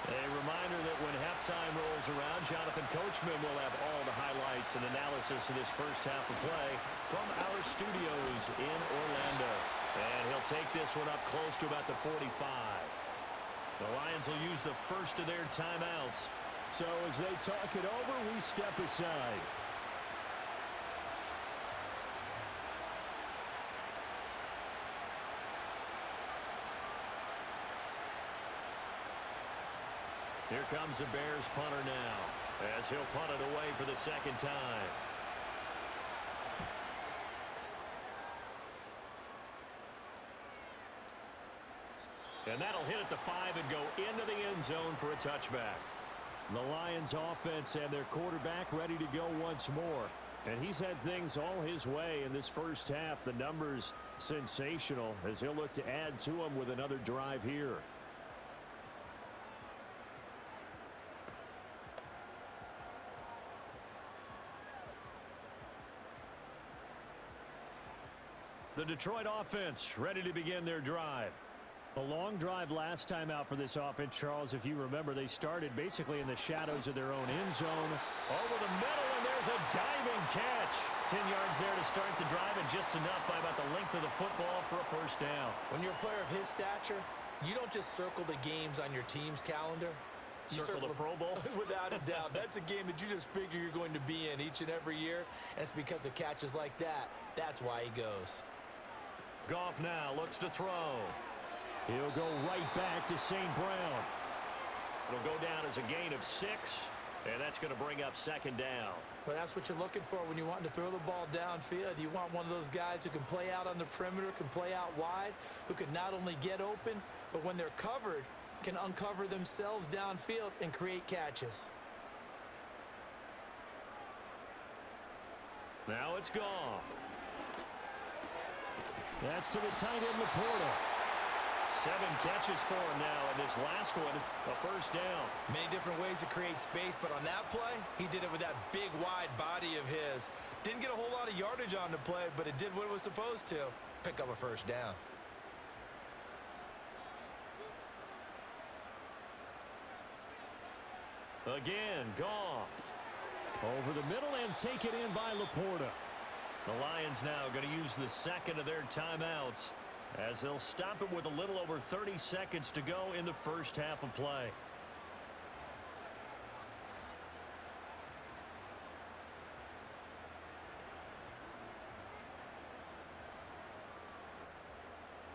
A reminder that when halftime rolls around, Jonathan Coachman will have all the highlights and analysis of this first half of play from our studios in Orlando. And he'll take this one up close to about the 45. The Lions will use the first of their timeouts. So as they talk it over, we step aside. Here comes the Bears punter now, as he'll punt it away for the 2nd time. And that'll hit at the 5 and go into the end zone for a touchback. The Lions offense and their quarterback ready to go once more. And he's had things all his way in this first half. The numbers sensational as he'll look to add to them with another drive here. The Detroit offense ready to begin their drive. A long drive last time out for this offense, Charles. If you remember, they started basically in the shadows of their own end zone. Over the middle, and there's a diving catch. 10 yards there to start the drive, and just enough by about the length of the football for a first down. When you're a player of his stature, you don't just circle the games on your team's calendar. Circle the Pro Bowl? Without a doubt. That's a game that you just figure you're going to be in each and every year, and it's because of catches like that. That's why he goes. Goff now looks to throw. He'll go right back to St. Brown. It'll go down as a gain of 6, and that's going to bring up second down. Well, that's what you're looking for when you want to throw the ball downfield. You want one of those guys who can play out on the perimeter, can play out wide, who can not only get open, but when they're covered, can uncover themselves downfield and create catches. Now it's Goff. That's to the tight end, Laporta. 7 catches for him now, and this last one, a first down. Many different ways to create space, but on that play, he did it with that big, wide body of his. Didn't get a whole lot of yardage on the play, but it did what it was supposed to. Pick up a first down. Again, Goff. Over the middle and take it in by Laporta. The Lions now going to use the second of their timeouts as they'll stop it with a little over 30 seconds to go in the first half of play.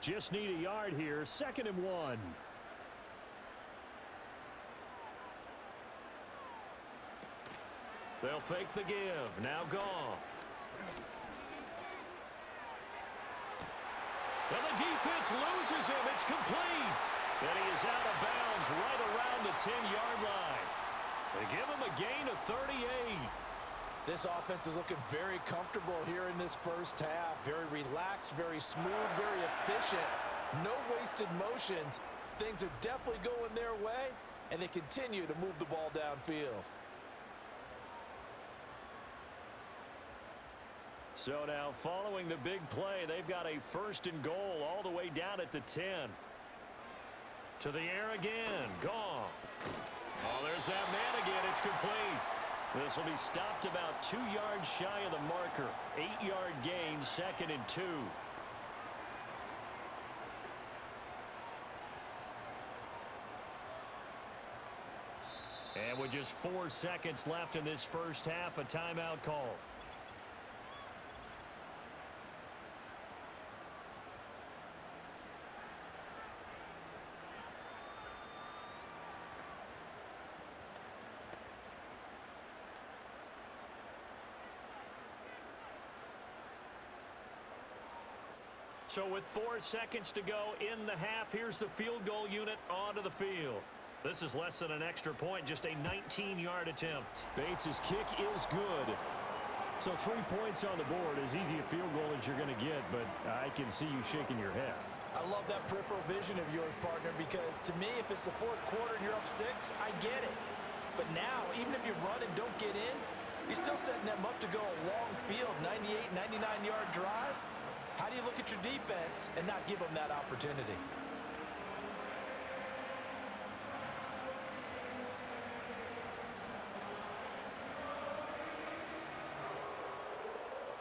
Just need a yard here, 2nd and 1. They'll fake the give. Now Goff. And the defense loses him. It's complete. And he is out of bounds right around the 10-yard line. They give him a gain of 38. This offense is looking very comfortable here in this first half. Very relaxed, very smooth, very efficient. No wasted motions. Things are definitely going their way, and they continue to move the ball downfield. So now following the big play, they've got a 1st and goal all the way down at the 10. To the air again. Goff. Oh, there's that man again. It's complete. This will be stopped about 2 yards shy of the marker. 8-yard gain, 2nd and 2. And with just 4 seconds left in this first half, a timeout call. So with 4 seconds to go in the half, here's the field goal unit onto the field. This is less than an extra point, just a 19-yard attempt. Bates' kick is good. So 3 points on the board, as easy a field goal as you're going to get, but I can see you shaking your head. I love that peripheral vision of yours, partner, because to me, if it's the 4th quarter and you're up 6, I get it. But now, even if you run and don't get in, you're still setting them up to go a long field, 98, 99-yard drive. How do you look at your defense and not give them that opportunity?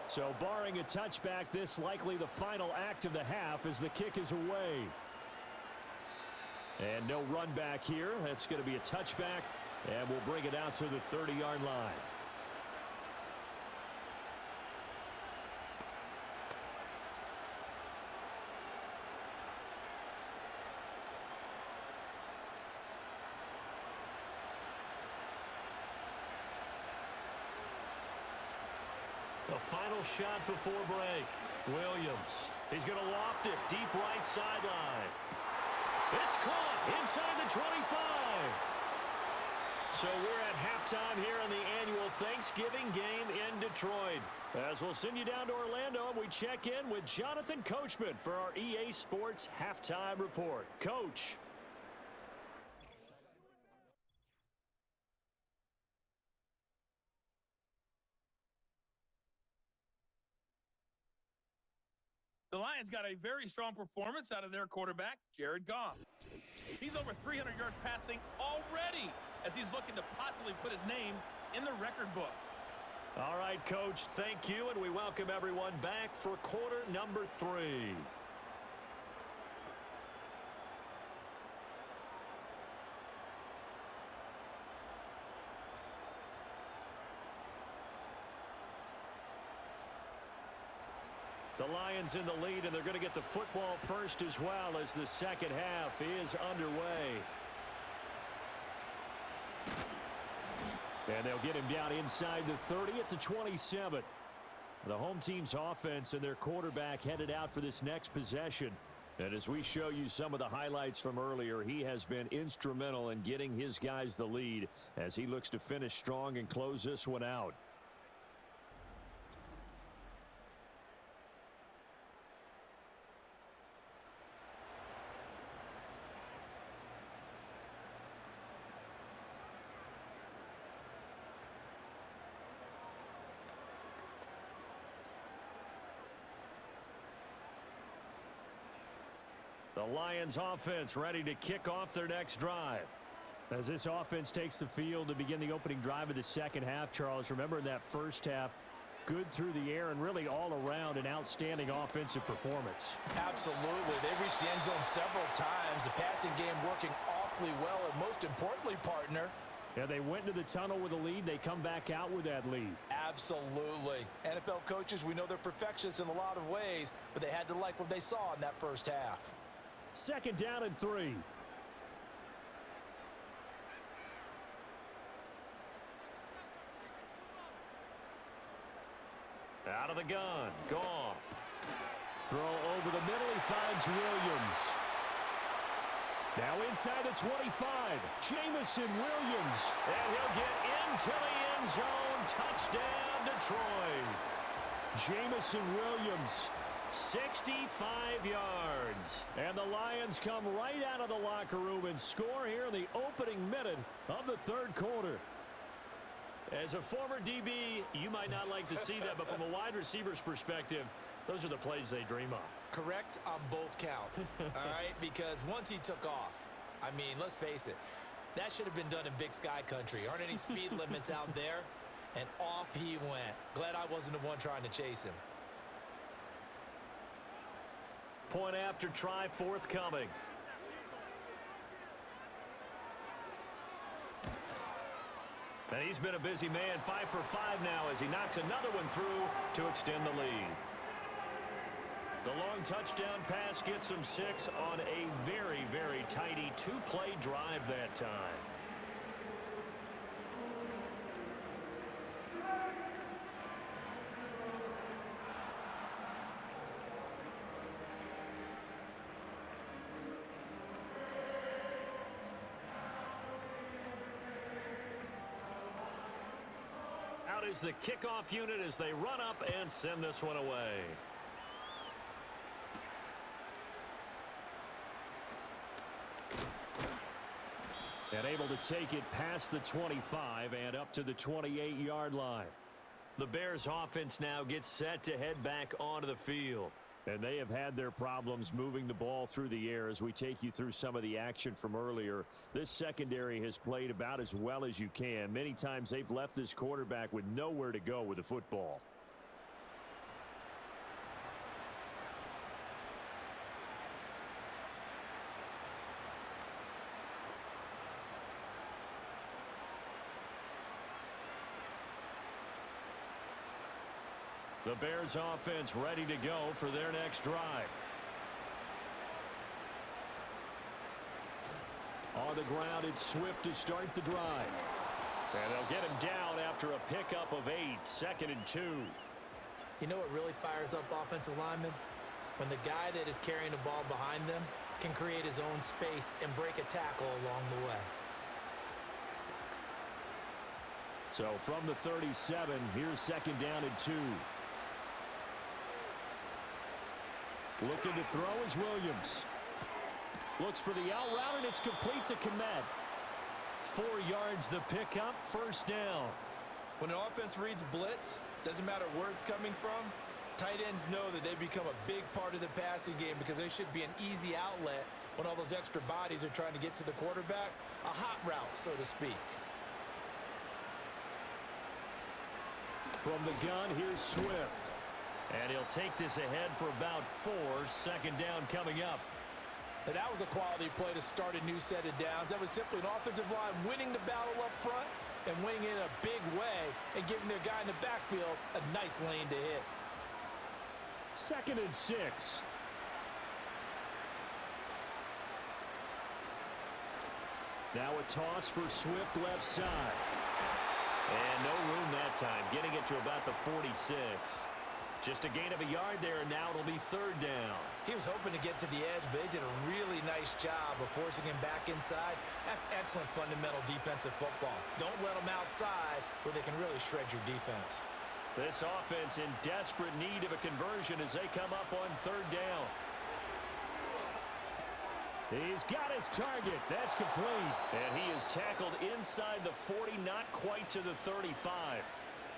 So barring a touchback, this likely the final act of the half as the kick is away. And no run back here. That's going to be a touchback, and we'll bring it out to the 30-yard line. The final shot before break. Williams. He's going to loft it deep right sideline. It's caught inside the 25. So we're at halftime here in the annual Thanksgiving game in Detroit. As we'll send you down to Orlando, and we check in with Jonathan Coachman for our EA Sports Halftime Report. Coach. The Lions got a very strong performance out of their quarterback, Jared Goff. He's over 300 yards passing already as he's looking to possibly put his name in the record book. All right, Coach, thank you, and we welcome everyone back for quarter number 3. The Lions in the lead, and they're going to get the football first as well as the second half is underway. And they'll get him down inside the 30 at the 27. The home team's offense and their quarterback headed out for this next possession. And as we show you some of the highlights from earlier, he has been instrumental in getting his guys the lead as he looks to finish strong and close this one out. The Lions offense ready to kick off their next drive. As this offense takes the field to begin the opening drive of the second half, Charles, remember in that first half, good through the air and really all around an outstanding offensive performance. Absolutely. They've reached the end zone several times. The passing game working awfully well, and most importantly, partner, yeah, they went into the tunnel with a lead. They come back out with that lead. Absolutely. NFL coaches, we know they're perfectionists in a lot of ways, but they had to like what they saw in that first half. Second down and 3. Out of the gun. Goff. Throw over the middle. He finds Williams. Now inside the 25. Jamison Williams. And he'll get into the end zone. Touchdown, Detroit. Jamison Williams. 65 yards. And the Lions come right out of the locker room and score here in the opening minute of the third quarter. As a former DB, you might not like to see that, but from a wide receiver's perspective, those are the plays they dream of. Correct on both counts, all right? Because once he took off, I mean, let's face it, that should have been done in Big Sky country. Aren't any speed limits out there? And off he went. Glad I wasn't the one trying to chase him. Point after try forthcoming. And he's been a busy man, 5 for 5 now as he knocks another one through to extend the lead. The long touchdown pass gets him 6 on a very, very tidy 2-play drive that time. Out is the kickoff unit as they run up and send this one away. And able to take it past the 25 and up to the 28-yard line. The Bears offense now gets set to head back onto the field. And they have had their problems moving the ball through the air as we take you through some of the action from earlier. This secondary has played about as well as you can. Many times they've left this quarterback with nowhere to go with the football. The Bears offense ready to go for their next drive. On the ground, it's Swift to start the drive. And they'll get him down after a pickup of 8, 2nd and 2. You know what really fires up offensive linemen? When the guy that is carrying the ball behind them can create his own space and break a tackle along the way. So from the 37, here's 2nd down and 2. Looking to throw is Williams. Looks for the out route, and it's complete to Komet. 4 yards the pickup, 1st down. When an offense reads blitz, doesn't matter where it's coming from, tight ends know that they become a big part of the passing game because there should be an easy outlet when all those extra bodies are trying to get to the quarterback. A hot route, so to speak. From the gun, here's Swift. And he'll take this ahead for about 4. 2nd down coming up. And that was a quality play to start a new set of downs. That was simply an offensive line winning the battle up front and winning in a big way and giving their guy in the backfield a nice lane to hit. 2nd and 6. Now a toss for Swift left side. And no room that time, getting it to about the 46. Just a gain of a yard there, and now it'll be 3rd down. He was hoping to get to the edge, but they did a really nice job of forcing him back inside. That's excellent fundamental defensive football. Don't let them outside where they can really shred your defense. This offense in desperate need of a conversion as they come up on 3rd down. He's got his target. That's complete. And he is tackled inside the 40, not quite to the 35.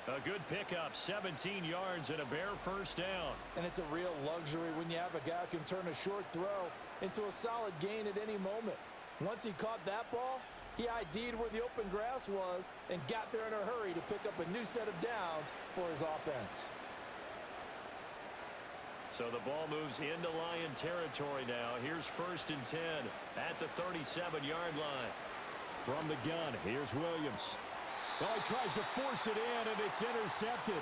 A good pickup, 17 yards and a bare 1st down. And it's a real luxury when you have a guy who can turn a short throw into a solid gain at any moment. Once he caught that ball, he ID'd where the open grass was and got there in a hurry to pick up a new set of downs for his offense. So the ball moves into Lion territory now. Here's 1st and 10 at the 37-yard line. From the gun, here's Williams. Well, he tries to force it in, and it's intercepted.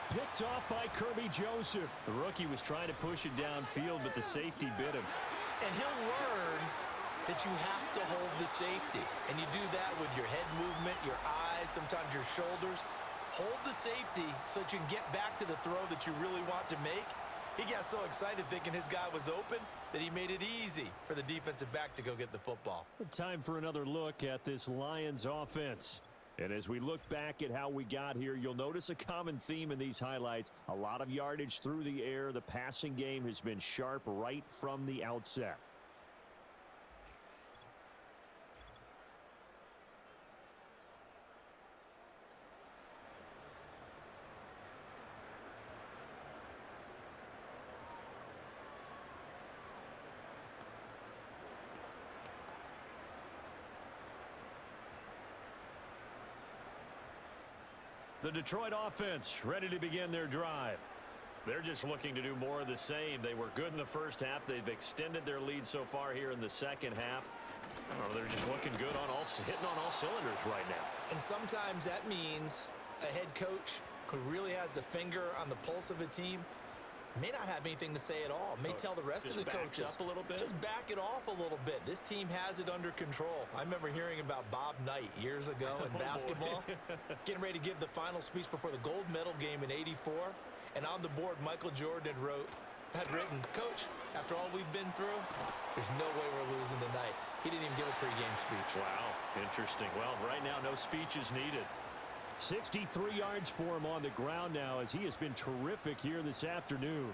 Picked off by Kirby Joseph. The rookie was trying to push it downfield, but the safety bit him. And he'll learn that you have to hold the safety. And you do that with your head movement, your eyes, sometimes your shoulders. Hold the safety so that you can get back to the throw that you really want to make. He got so excited thinking his guy was open that he made it easy for the defensive back to go get the football. Time for another look at this Lions offense. And as we look back at how we got here, you'll notice a common theme in these highlights. A lot of yardage through the air. The passing game has been sharp right from the outset. The Detroit offense ready to begin their drive. They're just looking to do more of the same. They were good in the 1st half. They've extended their lead so far here in the 2nd half. I don't know, they're just looking good hitting on all cylinders right now. And sometimes that means a head coach who really has a finger on the pulse of a team may not have anything to say at all. May tell the rest of the coaches, up a little bit. Just back it off a little bit. This team has it under control. I remember hearing about Bob Knight years ago in basketball, getting ready to give the final speech before the gold medal game in '84. And on the board, Michael Jordan had written, "Coach, after all we've been through, there's no way we're losing tonight." He didn't even give a pregame speech. Wow, interesting. Well, right now, no speech is needed. 63 yards for him on the ground now as he has been terrific here this afternoon.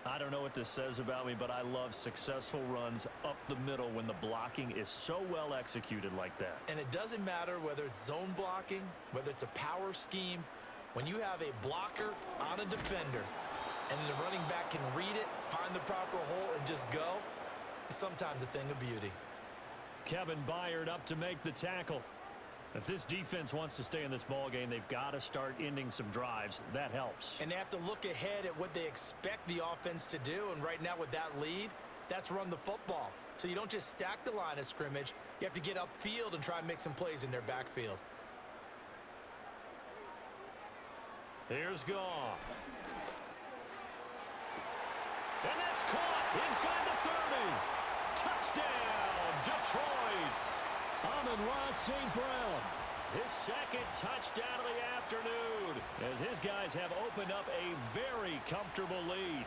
I don't know what this says about me, but I love successful runs up the middle when the blocking is so well executed like that. And it doesn't matter whether it's zone blocking, whether it's a power scheme. When you have a blocker on a defender and the running back can read it, find the proper hole, and just go, it's sometimes a thing of beauty. Kevin Byard up to make the tackle. If this defense wants to stay in this ballgame, they've got to start ending some drives. That helps. And they have to look ahead at what they expect the offense to do. And right now with that lead, that's run the football. So you don't just stack the line of scrimmage. You have to get upfield and try and make some plays in their backfield. Here's Goff. And that's caught inside the 30. Touchdown, Detroit. Amon-Ra St. Brown. His 2nd touchdown of the afternoon as his guys have opened up a very comfortable lead.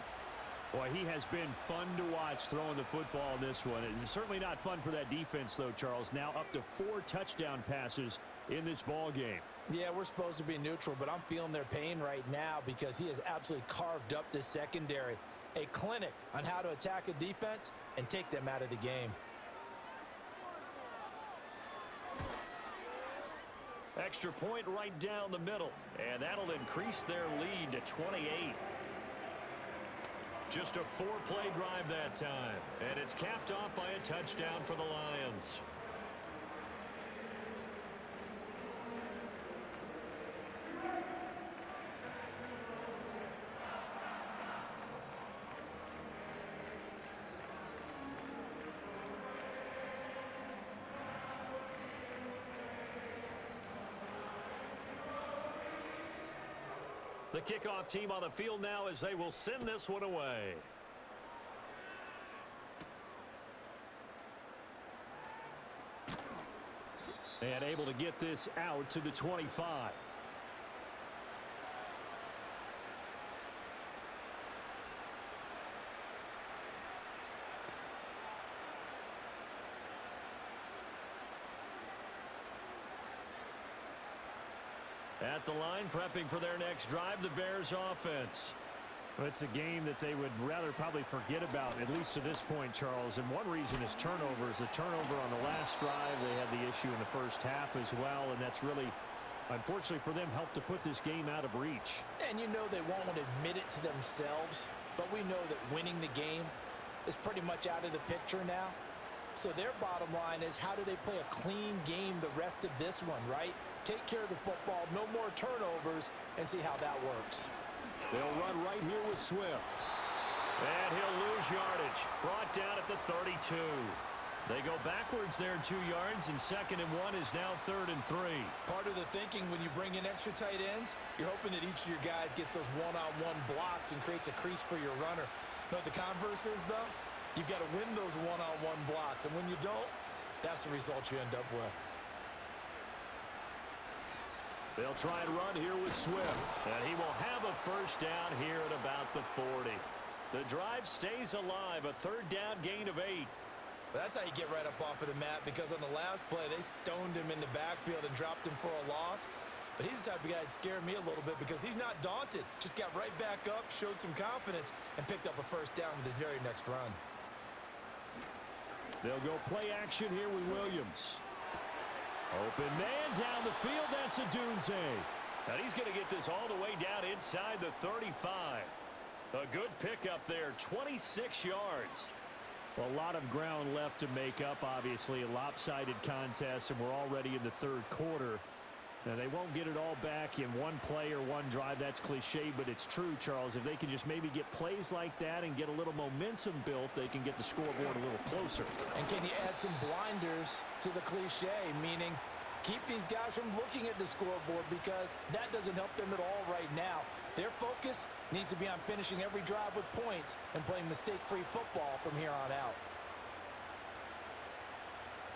Boy, he has been fun to watch throwing the football in this one. It's certainly not fun for that defense, though, Charles. Now up to 4 touchdown passes in this ball game. Yeah, we're supposed to be neutral, but I'm feeling their pain right now because he has absolutely carved up this secondary. A clinic on how to attack a defense and take them out of the game. Extra point right down the middle, and that'll increase their lead to 28. Just a 4-play drive that time, and it's capped off by a touchdown for the Lions. The kickoff team on the field now as they will send this one away. And able to get this out to the 25. At the line, prepping for their next drive, the Bears offense. Well, it's a game that they would rather probably forget about, at least to this point, Charles. And one reason is turnovers. A turnover on the last drive. They had the issue in the first half as well, and that's really, unfortunately for them, helped to put this game out of reach. And you know they won't admit it to themselves, but we know that winning the game is pretty much out of the picture now. So their bottom line is, how do they play a clean game the rest of this one, right? Take care of the football, no more turnovers, and see how that works. They'll run right here with Swift. And he'll lose yardage. Brought down at the 32. They go backwards there 2 yards, and 2nd and 1 is now 3rd and 3. Part of the thinking when you bring in extra tight ends, you're hoping that each of your guys gets those one-on-one blocks and creates a crease for your runner. You know what the converse is, though? You've got to win those one-on-one blocks, and when you don't, that's the result you end up with. They'll try and run here with Swift. And he will have a first down here at about the 40. The drive stays alive. A 3rd down gain of 8. That's how you get right up off of the mat, because on the last play, they stoned him in the backfield and dropped him for a loss. But he's the type of guy that scared me a little bit because he's not daunted. Just got right back up, showed some confidence, and picked up a first down with his very next run. They'll go play action here with Williams. Open man down the field. That's a Dunze. And he's going to get this all the way down inside the 35. A good pickup there, 26 yards. Well, a lot of ground left to make up, obviously. A lopsided contest, and we're already in the 3rd quarter. Now, they won't get it all back in one play or one drive. That's cliche, but it's true, Charles. If they can just maybe get plays like that and get a little momentum built, they can get the scoreboard a little closer. And can you add some blinders to the cliche, meaning keep these guys from looking at the scoreboard, because that doesn't help them at all right now. Their focus needs to be on finishing every drive with points and playing mistake-free football from here on out.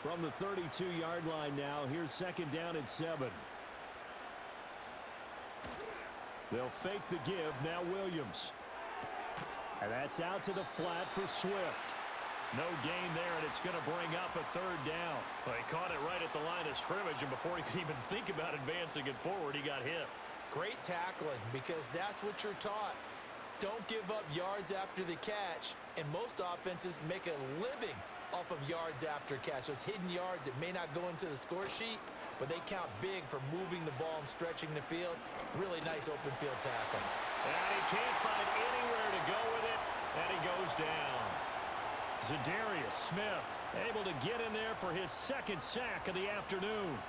From the 32-yard line now, here's 2nd down and 7. They'll fake the give. Now Williams. And that's out to the flat for Swift. No gain there, and it's going to bring up a 3rd down. Well, he caught it right at the line of scrimmage, and before he could even think about advancing it forward, he got hit. Great tackling, because that's what you're taught. Don't give up yards after the catch, and most offenses make a living off of yards after catch. Those hidden yards that may not go into the score sheet, but they count big for moving the ball and stretching the field. Really nice open field tackle. And he can't find anywhere to go with it, and he goes down. Zadarius Smith able to get in there for his 2nd sack of the afternoon.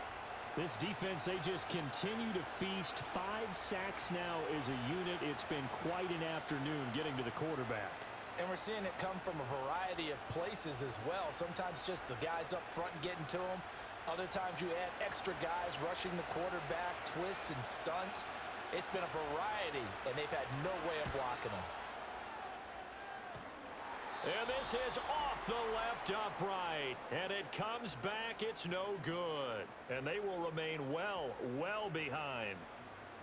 This defense, they just continue to feast. 5 sacks now as a unit. It's been quite an afternoon getting to the quarterback. And we're seeing it come from a variety of places as well. Sometimes just the guys up front getting to them. Other times you add extra guys rushing the quarterback, twists and stunts. It's been a variety, and they've had no way of blocking them. And this is off the left upright. And it comes back. It's no good. And they will remain well behind.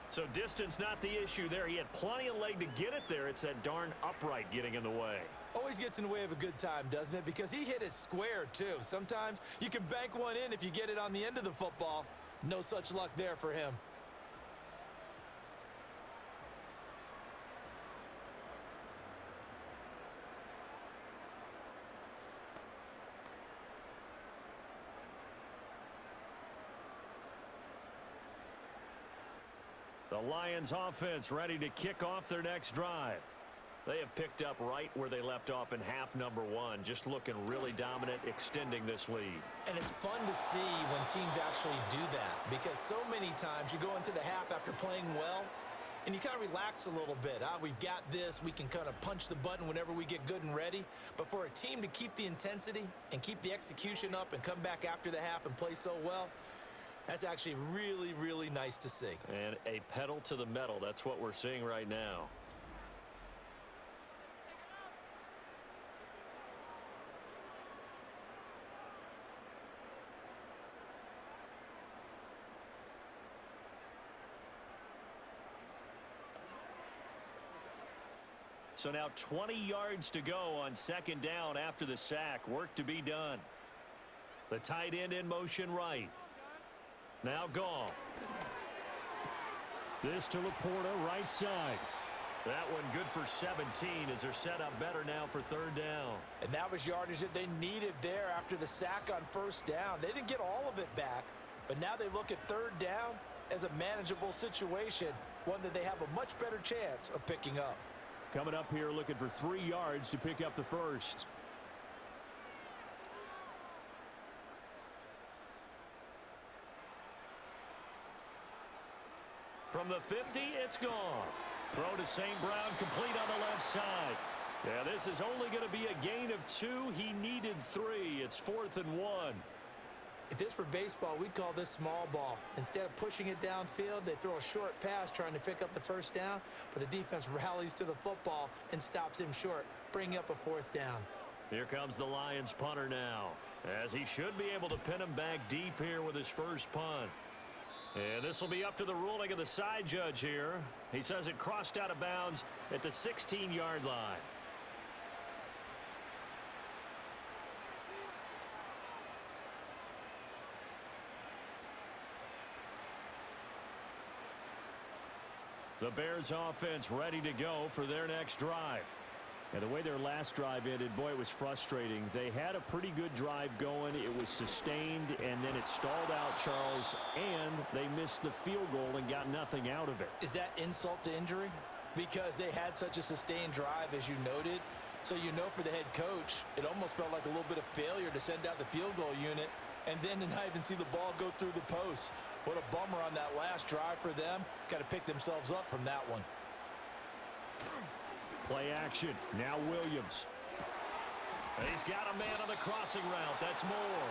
So distance not the issue there. He had plenty of leg to get it there. It's that darn upright getting in the way. Always gets in the way of a good time, doesn't it? Because he hit it square, too. Sometimes you can bank one in if you get it on the end of the football. No such luck there for him. The Lions offense ready to kick off their next drive. They have picked up right where they left off in half number 1, just looking really dominant, extending this lead. And it's fun to see when teams actually do that, because so many times you go into the half after playing well, and you kind of relax a little bit. We've got this. We can kind of punch the button whenever we get good and ready. But for a team to keep the intensity and keep the execution up and come back after the half and play so well, That's actually really, really nice to see. And a pedal to the metal. That's what we're seeing right now. So now 20 yards to go on second down after the sack. Work to be done. The tight end in motion right. Now Goff. This to Laporta, right side. That one good for 17 as they're set up better now for third down. And that was yardage that they needed there after the sack on first down. They didn't get all of it back, but now they look at third down as a manageable situation, one that they have a much better chance of picking up. Coming up here looking for 3 yards to pick up the first. From the 50, it's Goff. Throw to St. Brown, complete on the left side. Yeah, this is only going to be a gain of 2. He needed 3. It's 4th and 1. If this were baseball, we'd call this small ball. Instead of pushing it downfield, they throw a short pass trying to pick up the first down, but the defense rallies to the football and stops him short, bringing up a 4th down. Here comes the Lions punter now, as he should be able to pin him back deep here with his first punt. And this will be up to the ruling of the side judge here. He says it crossed out of bounds at the 16-yard line. The Bears offense ready to go for their next drive. And the way their last drive ended, boy, it was frustrating. They had a pretty good drive going. It was sustained, and then it stalled out, Charles, and they missed the field goal and got nothing out of it. Is that insult to injury? Because they had such a sustained drive, as you noted. So you know for the head coach, it almost felt like a little bit of failure to send out the field goal unit and then to not even see the ball go through the post. What a bummer on that last drive for them. Got to pick themselves up from that one. Play action. Now Williams. And he's got a man on the crossing route. That's Moore.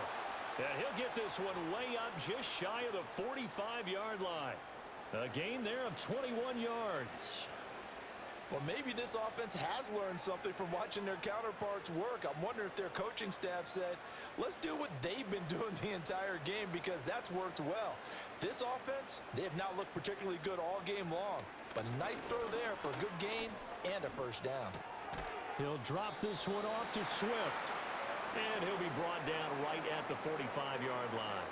And he'll get this one way up just shy of the 45-yard line. A gain there of 21 yards. Well, maybe this offense has learned something from watching their counterparts work. I'm wondering if their coaching staff said, let's do what they've been doing the entire game because that's worked well. This offense, they have not looked particularly good all game long. But a nice throw there for a good gain and a first down. He'll drop this one off to Swift. And he'll be brought down right at the 45-yard line.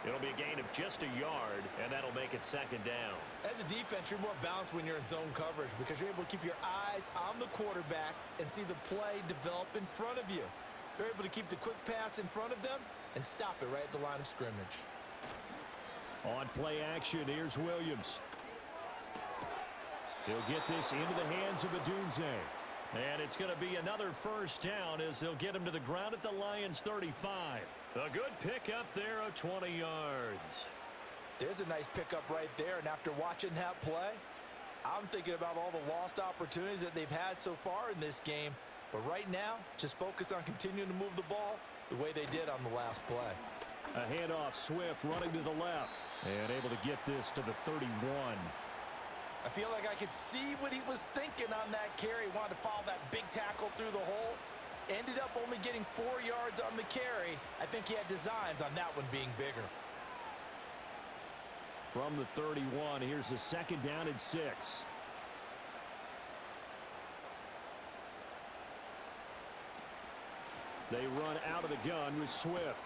It'll be a gain of just a yard, and that'll make it second down. As a defense, you're more balanced when you're in zone coverage because you're able to keep your eyes on the quarterback and see the play develop in front of you. They're able to keep the quick pass in front of them and stop it right at the line of scrimmage. On play action, here's Williams. He'll get this into the hands of Adunze. And it's going to be another first down as they'll get him to the ground at the Lions' 35. A good pickup there of 20 yards. There's a nice pickup right there, and after watching that play, I'm thinking about all the lost opportunities that they've had so far in this game. But right now, just focus on continuing to move the ball the way they did on the last play. A handoff, Swift running to the left. And able to get this to the 31. I feel like I could see what he was thinking on that carry. Wanted to follow that big tackle through the hole. Ended up only getting 4 yards on the carry. I think he had designs on that one being bigger. From the 31, here's the second down and 6. They run out of the gun with Swift.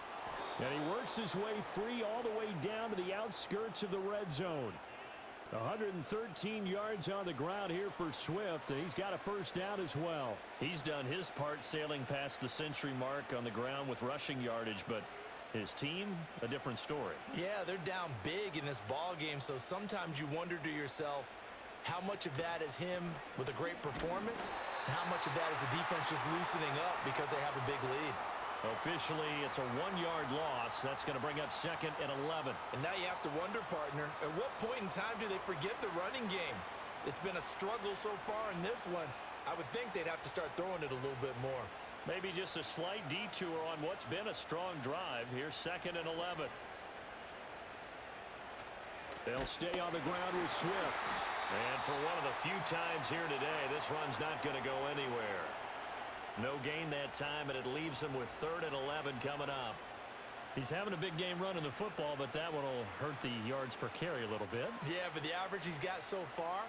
And he works his way free all the way down to the outskirts of the red zone. 113 yards on the ground here for Swift. He's got a first down as well. He's done his part sailing past the century mark on the ground with rushing yardage, but his team, a different story. Yeah, they're down big in this ball game, so sometimes you wonder to yourself how much of that is him with a great performance and how much of that is the defense just loosening up because they have a big lead. Officially, it's a 1-yard loss. That's going to bring up second and 11. And now you have to wonder, partner, at what point in time do they forget the running game? It's been a struggle so far in this one. I would think they'd have to start throwing it a little bit more. Maybe just a slight detour on what's been a strong drive. Here's second and 11. They'll stay on the ground with Swift. And for one of the few times here today, this run's not going to go anywhere. No gain that time, and it leaves him with 3rd and 11 coming up. He's having a big game running the football, but that one will hurt the yards per carry a little bit. Yeah, but the average he's got so far,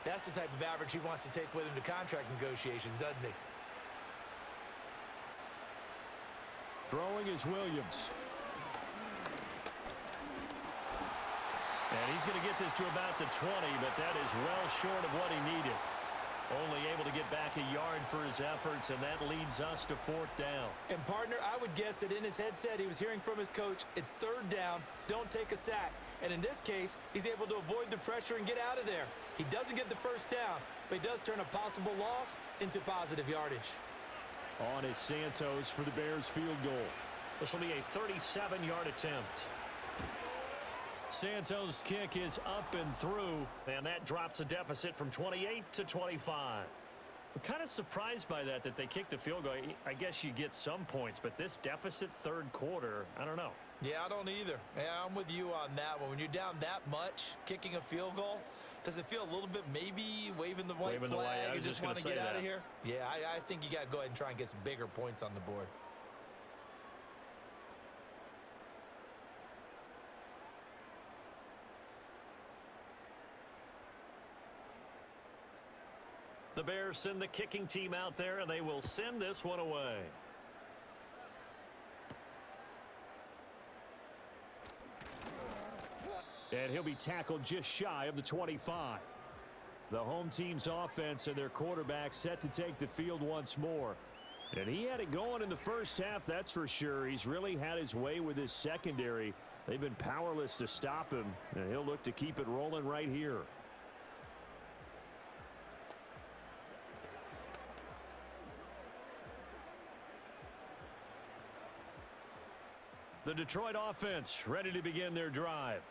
that's the type of average he wants to take with him to contract negotiations, doesn't he? Throwing is Williams. And he's going to get this to about the 20, but that is well short of what he needed. Only able to get back a yard for his efforts, and that leads us to 4th down. And, partner, I would guess that in his headset he was hearing from his coach, it's 3rd down, don't take a sack. And in this case, he's able to avoid the pressure and get out of there. He doesn't get the 1st down, but he does turn a possible loss into positive yardage. On is Santos for the Bears field goal. This will be a 37-yard attempt. Santos' kick is up and through, and that drops a deficit from 28 to 25. I'm kind of surprised by that they kicked the field goal. I guess you get some points, but this deficit 3rd quarter, I don't know. Yeah, I don't either. Yeah, I'm with you on that one. When you're down that much, kicking a field goal, does it feel a little bit maybe waving the white flag and just want to get out of here? Yeah, I think you got to go ahead and try and get some bigger points on the board. The Bears send the kicking team out there, and they will send this one away. And he'll be tackled just shy of the 25. The home team's offense and their quarterback set to take the field once more. And he had it going in the first half, that's for sure. He's really had his way with his secondary. They've been powerless to stop him, and he'll look to keep it rolling right here. The Detroit offense ready to begin their drive.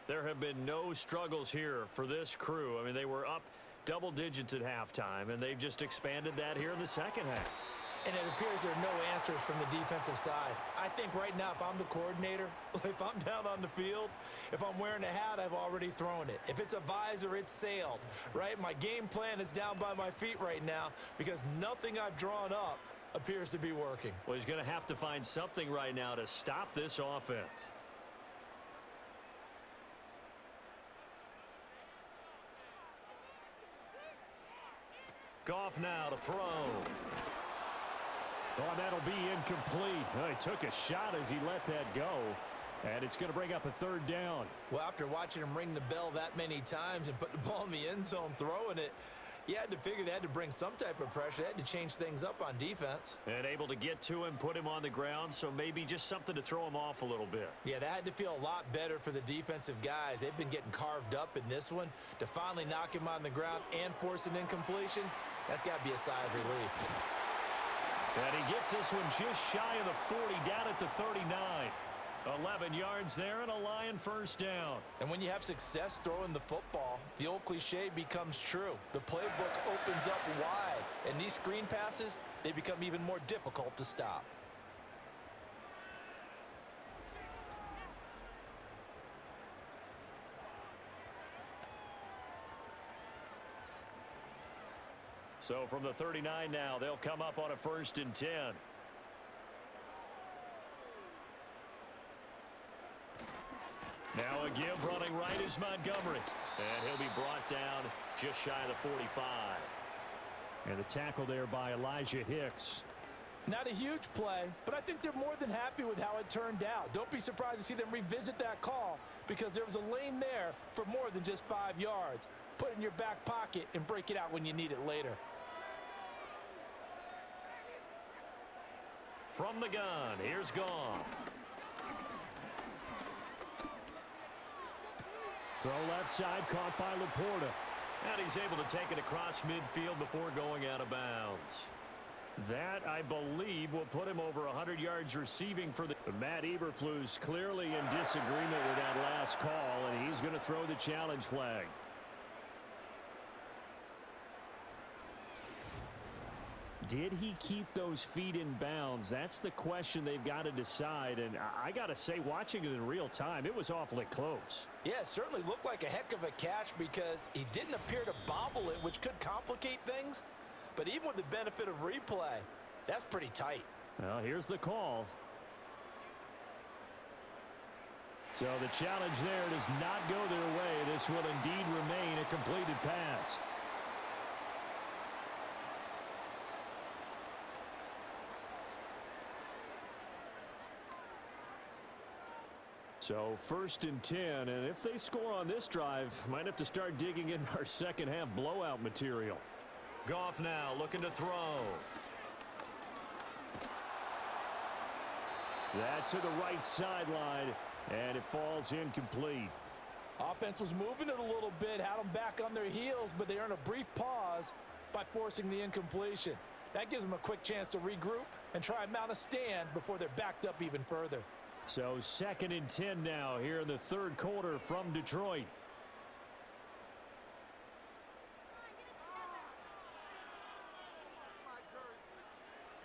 There have been no struggles here for this crew. I mean, they were up double digits at halftime, and they've just expanded that here in the second half. And it appears there are no answers from the defensive side. I think right now, if I'm the coordinator, if I'm down on the field, if I'm wearing a hat, I've already thrown it. If it's a visor, it's sailed, right? My game plan is down by my feet right now because nothing I've drawn up appears to be working. Well, he's going to have to find something right now to stop this offense. Goff now to throw. Oh, that'll be incomplete. He took a shot as he let that go. And it's going to bring up a 3rd down. Well, after watching him ring the bell that many times and put the ball in the end zone throwing it, you had to figure they had to bring some type of pressure. They had to change things up on defense. And able to get to him, put him on the ground, so maybe just something to throw him off a little bit. Yeah, that had to feel a lot better for the defensive guys. They've been getting carved up in this one. To finally knock him on the ground and force an incompletion, that's got to be a sigh of relief. And he gets this one just shy of the 40, down at the 39. 11 yards there and a Lion 1st down. And when you have success throwing the football, the old cliche becomes true. The playbook opens up wide, and these screen passes, they become even more difficult to stop. So from the 39 now, they'll come up on a 1st and 10. Now a give running right is Montgomery. And he'll be brought down just shy of the 45. And the tackle there by Elijah Hicks. Not a huge play, but I think they're more than happy with how it turned out. Don't be surprised to see them revisit that call because there was a lane there for more than just 5 yards. Put it in your back pocket and break it out when you need it later. From the gun, here's Goff. Throw left side, caught by Laporta. And he's able to take it across midfield before going out of bounds. That, I believe, will put him over 100 yards receiving for the... Matt Eberflus clearly in disagreement with that last call, and he's going to throw the challenge flag. Did he keep those feet in bounds? That's the question they've got to decide. And I got to say, watching it in real time, it was awfully close. Yeah, it certainly looked like a heck of a catch because he didn't appear to bobble it, which could complicate things. But even with the benefit of replay, that's pretty tight. Well, here's the call. So the challenge there does not go their way. This will indeed remain a completed pass. So 1st and 10, and if they score on this drive, might have to start digging in our second half blowout material. Goff now looking to throw. That's to the right sideline, and it falls incomplete. Offense was moving it a little bit, had them back on their heels, but they earned a brief pause by forcing the incompletion. That gives them a quick chance to regroup and try and mount a stand before they're backed up even further. So 2nd and 10 now here in the 3rd quarter from Detroit.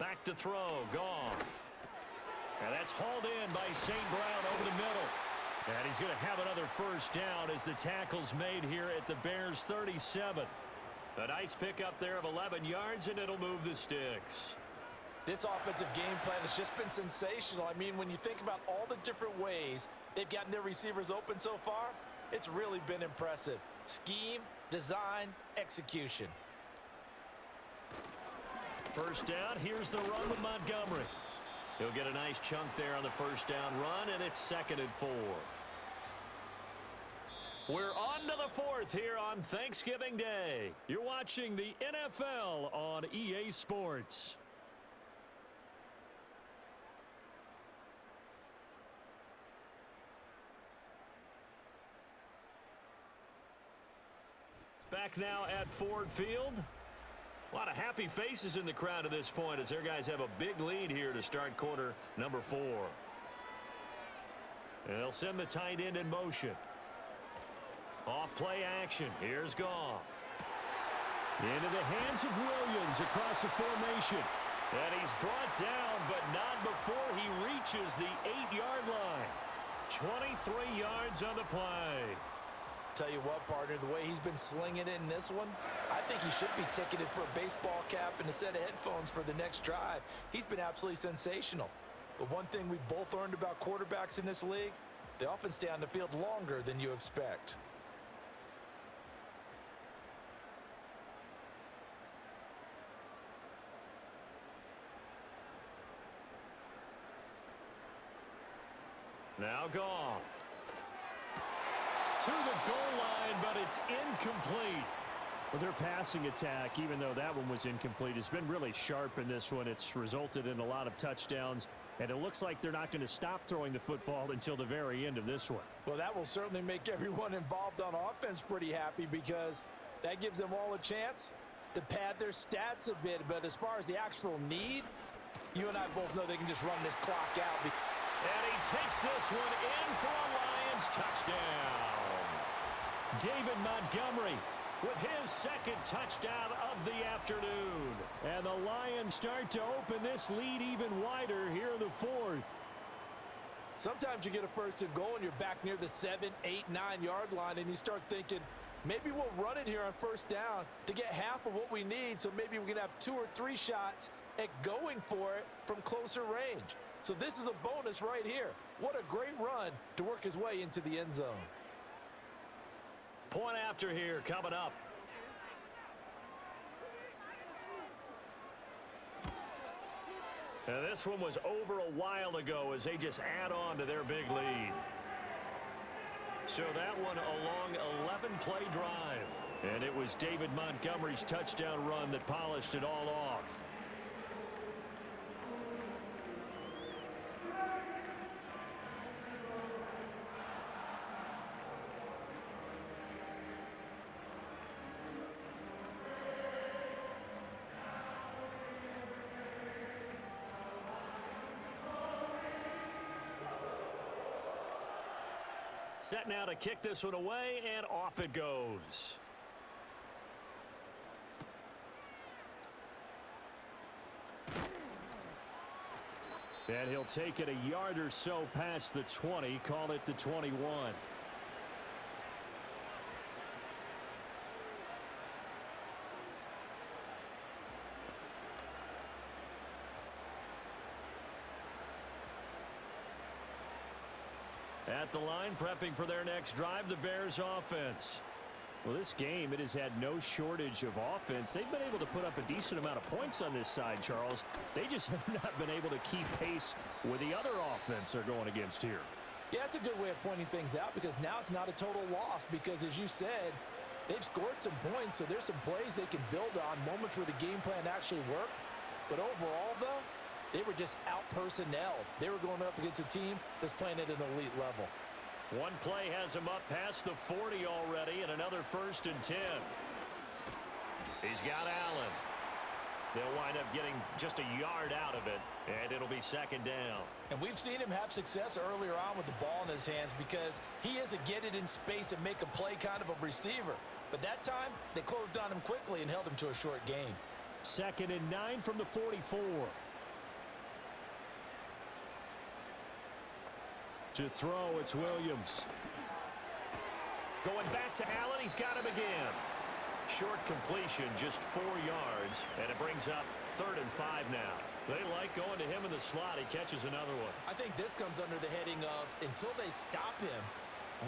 Back to throw, Goff. And that's hauled in by St. Brown over the middle. And he's going to have another 1st down as the tackle's made here at the Bears 37. A nice pickup there of 11 yards, and it'll move the sticks. This offensive game plan has just been sensational. I mean, when you think about all the different ways they've gotten their receivers open so far, it's really been impressive. Scheme, design, execution. 1st down, here's the run with Montgomery. He'll get a nice chunk there on the 1st down run, and it's 2nd and 4. We're on to the 4th here on Thanksgiving Day. You're watching the NFL on EA Sports. Back now at Ford Field. A lot of happy faces in the crowd at this point as their guys have a big lead here to start quarter number 4. And they'll send the tight end in motion. Off play action. Here's Goff. Into the hands of Williams across the formation. And he's brought down, but not before he reaches the 8-yard line. 23 yards on the play. Tell you what, partner, the way he's been slinging it in this one, I think he should be ticketed for a baseball cap and a set of headphones for the next drive. He's been absolutely sensational. But one thing we've both learned about quarterbacks in this league, they often stay on the field longer than you expect. Now Goff. To the goal line, but it's incomplete. Well, their passing attack, even though that one was incomplete, has been really sharp in this one. It's resulted in a lot of touchdowns, and it looks like they're not going to stop throwing the football until the very end of this one. Well, that will certainly make everyone involved on offense pretty happy because that gives them all a chance to pad their stats a bit. But as far as the actual need, you and I both know they can just run this clock out. And he takes this one in for a Lions touchdown. David Montgomery with his 2nd touchdown of the afternoon. And the Lions start to open this lead even wider here in the 4th. Sometimes you get a 1st and goal and you're back near the 7, 8, 9-yard line and you start thinking, maybe we'll run it here on 1st down to get half of what we need, so maybe we can have 2 or 3 shots at going for it from closer range. So this is a bonus right here. What a great run to work his way into the end zone. Point after here coming up. And this one was over a while ago as they just add on to their big lead. So that one a long 11-play drive. And it was David Montgomery's touchdown run that polished it all off. Set now to kick this one away, and off it goes. And he'll take it a yard or so past the 20, call it the 21. At the line, prepping for their next drive, the Bears offense. Well, this game, it has had no shortage of offense. They've been able to put up a decent amount of points on this side, Charles. They just have not been able to keep pace with the other offense they're going against here. Yeah, it's a good way of pointing things out because now it's not a total loss because, as you said, they've scored some points, so there's some plays they can build on, moments where the game plan actually worked. But overall, though, they were just out-personnelled. They were going up against a team that's playing at an elite level. One play has him up past the 40 already, and another 1st and 10. He's got Allen. They'll wind up getting just a yard out of it, and it'll be 2nd down. And we've seen him have success earlier on with the ball in his hands because he is a get it in space and make a play kind of a receiver. But that time, they closed on him quickly and held him to a short gain. 2nd and 9 from the 44. To throw, it's Williams. Going back to Allen, he's got him again. Short completion, just 4 yards, and it brings up 3rd and 5 now. They like going to him in the slot. He catches another one. I think this comes under the heading of, until they stop him,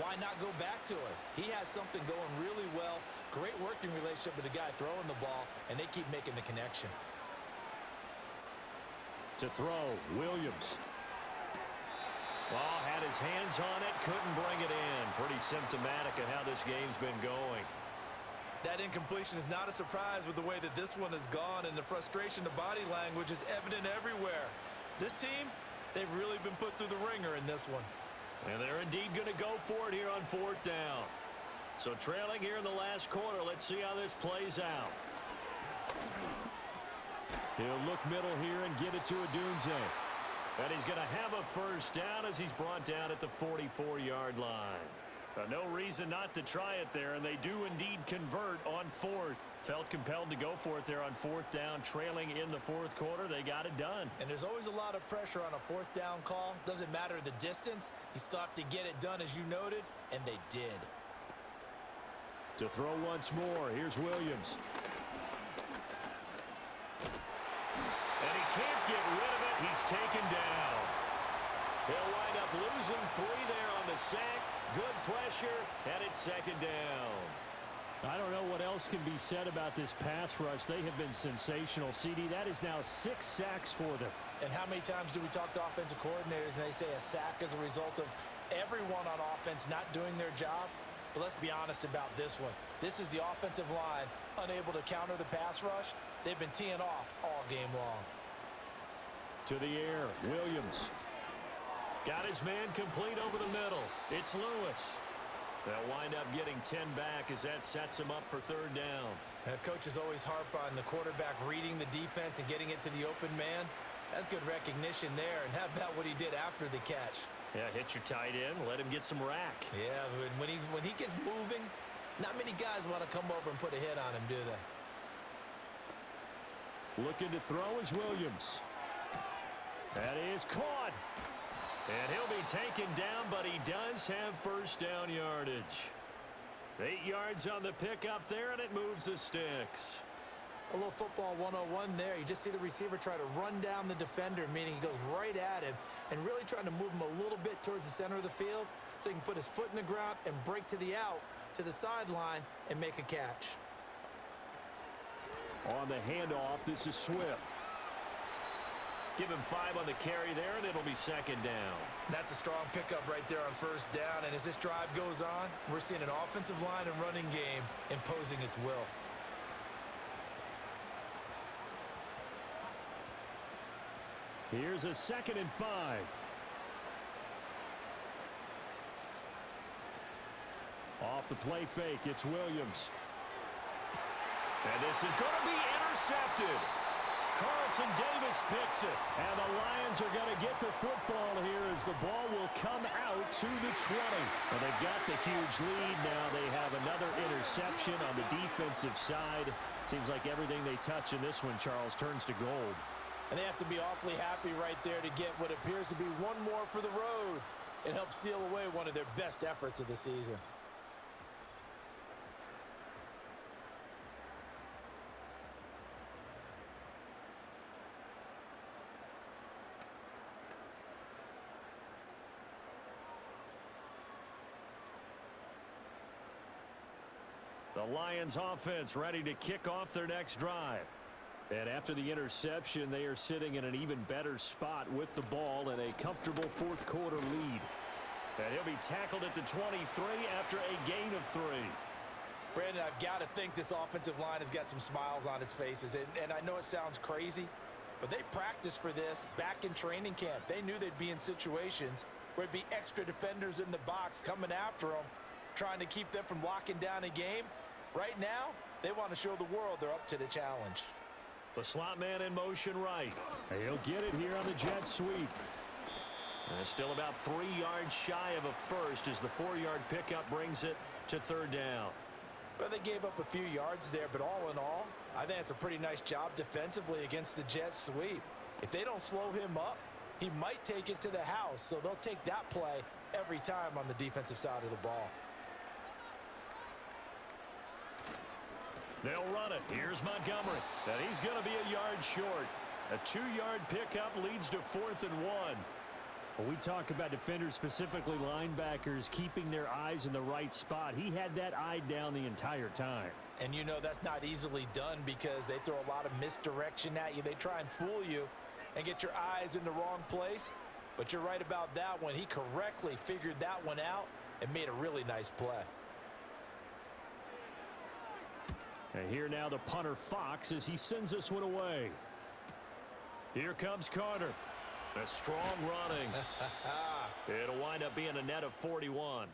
why not go back to him? He has something going really well, great working relationship with the guy throwing the ball, and they keep making the connection. To throw, Williams. Ball had his hands on it, couldn't bring it in. Pretty symptomatic of how this game's been going. That incompletion is not a surprise with the way that this one has gone, and the frustration, the body language is evident everywhere. This team, they've really been put through the ringer in this one. And they're indeed going to go for it here on 4th down. So trailing here in the last quarter, let's see how this plays out. He'll look middle here and give it to Odunze. And he's going to have a 1st down as he's brought down at the 44-yard line. No reason not to try it there, and they do indeed convert on 4th. Felt compelled to go for it there on 4th down, trailing in the 4th quarter. They got it done. And there's always a lot of pressure on a 4th down call. Doesn't matter the distance. You still have to get it done, as you noted, and they did. To throw once more, here's Williams. And he can't get rid of it. He's taken down. He'll wind up losing 3 there on the sack. Good pressure, and it's 2nd down. I don't know what else can be said about this pass rush. They have been sensational. CD, that is now 6 sacks for them. And how many times do we talk to offensive coordinators and they say a sack is a result of everyone on offense not doing their job? But let's be honest about this one. This is the offensive line unable to counter the pass rush. They've been teeing off all game long. To the air, Williams. Got his man complete over the middle. It's Lewis. They'll wind up getting 10 back as that sets him up for 3rd down. Coaches always harp on the quarterback reading the defense and getting it to the open man. That's good recognition there. And how about what he did after the catch? Yeah, hit your tight end, let him get some rack. Yeah, when he gets moving, not many guys want to come over and put a hit on him, do they? Looking to throw is Williams. That is caught. And he'll be taken down, but he does have 1st down yardage. 8 yards on the pickup there, and it moves the sticks. A little football 101 there. You just see the receiver try to run down the defender, meaning he goes right at him and really trying to move him a little bit towards the center of the field so he can put his foot in the ground and break to the out, to the sideline, and make a catch. On the handoff, this is Swift. Give him 5 on the carry there, and it'll be 2nd down. That's a strong pickup right there on 1st down, and as this drive goes on, we're seeing an offensive line and running game imposing its will. Here's a 2nd and 5. Off the play fake, it's Williams. And this is going to be intercepted. Carlton Davis picks it. And the Lions are going to get the football here as the ball will come out to the 20. And they've got the huge lead now. They have another interception on the defensive side. Seems like everything they touch in this one, Charles, turns to gold. And they have to be awfully happy right there to get what appears to be one more for the road. It helps seal away one of their best efforts of the season. The Lions offense ready to kick off their next drive. And after the interception, they are sitting in an even better spot with the ball and a comfortable fourth quarter lead. And he'll be tackled at the 23 after a gain of 3. Brandon, I've got to think this offensive line has got some smiles on its faces. And I know it sounds crazy, but they practiced for this back in training camp. They knew they'd be in situations where it'd be extra defenders in the box coming after them, trying to keep them from locking down a game. Right now, they want to show the world they're up to the challenge. The slot man in motion right. He'll get it here on the jet sweep. And still about 3 yards shy of a first as the 4-yard pickup brings it to third down. Well, they gave up a few yards there, but all in all, I think it's a pretty nice job defensively against the jet sweep. If they don't slow him up, he might take it to the house, so they'll take that play every time on the defensive side of the ball. They'll run it. Here's Montgomery. And he's going to be a yard short. A 2-yard pickup leads to 4th and 1. When we talk about defenders, specifically linebackers, keeping their eyes in the right spot, he had that eye down the entire time. And you know that's not easily done because they throw a lot of misdirection at you. They try and fool you and get your eyes in the wrong place. But you're right about that one. He correctly figured that one out and made a really nice play. And here now the punter Fox as he sends this one away. Here comes Carter. A strong running. It'll wind up being a net of 41.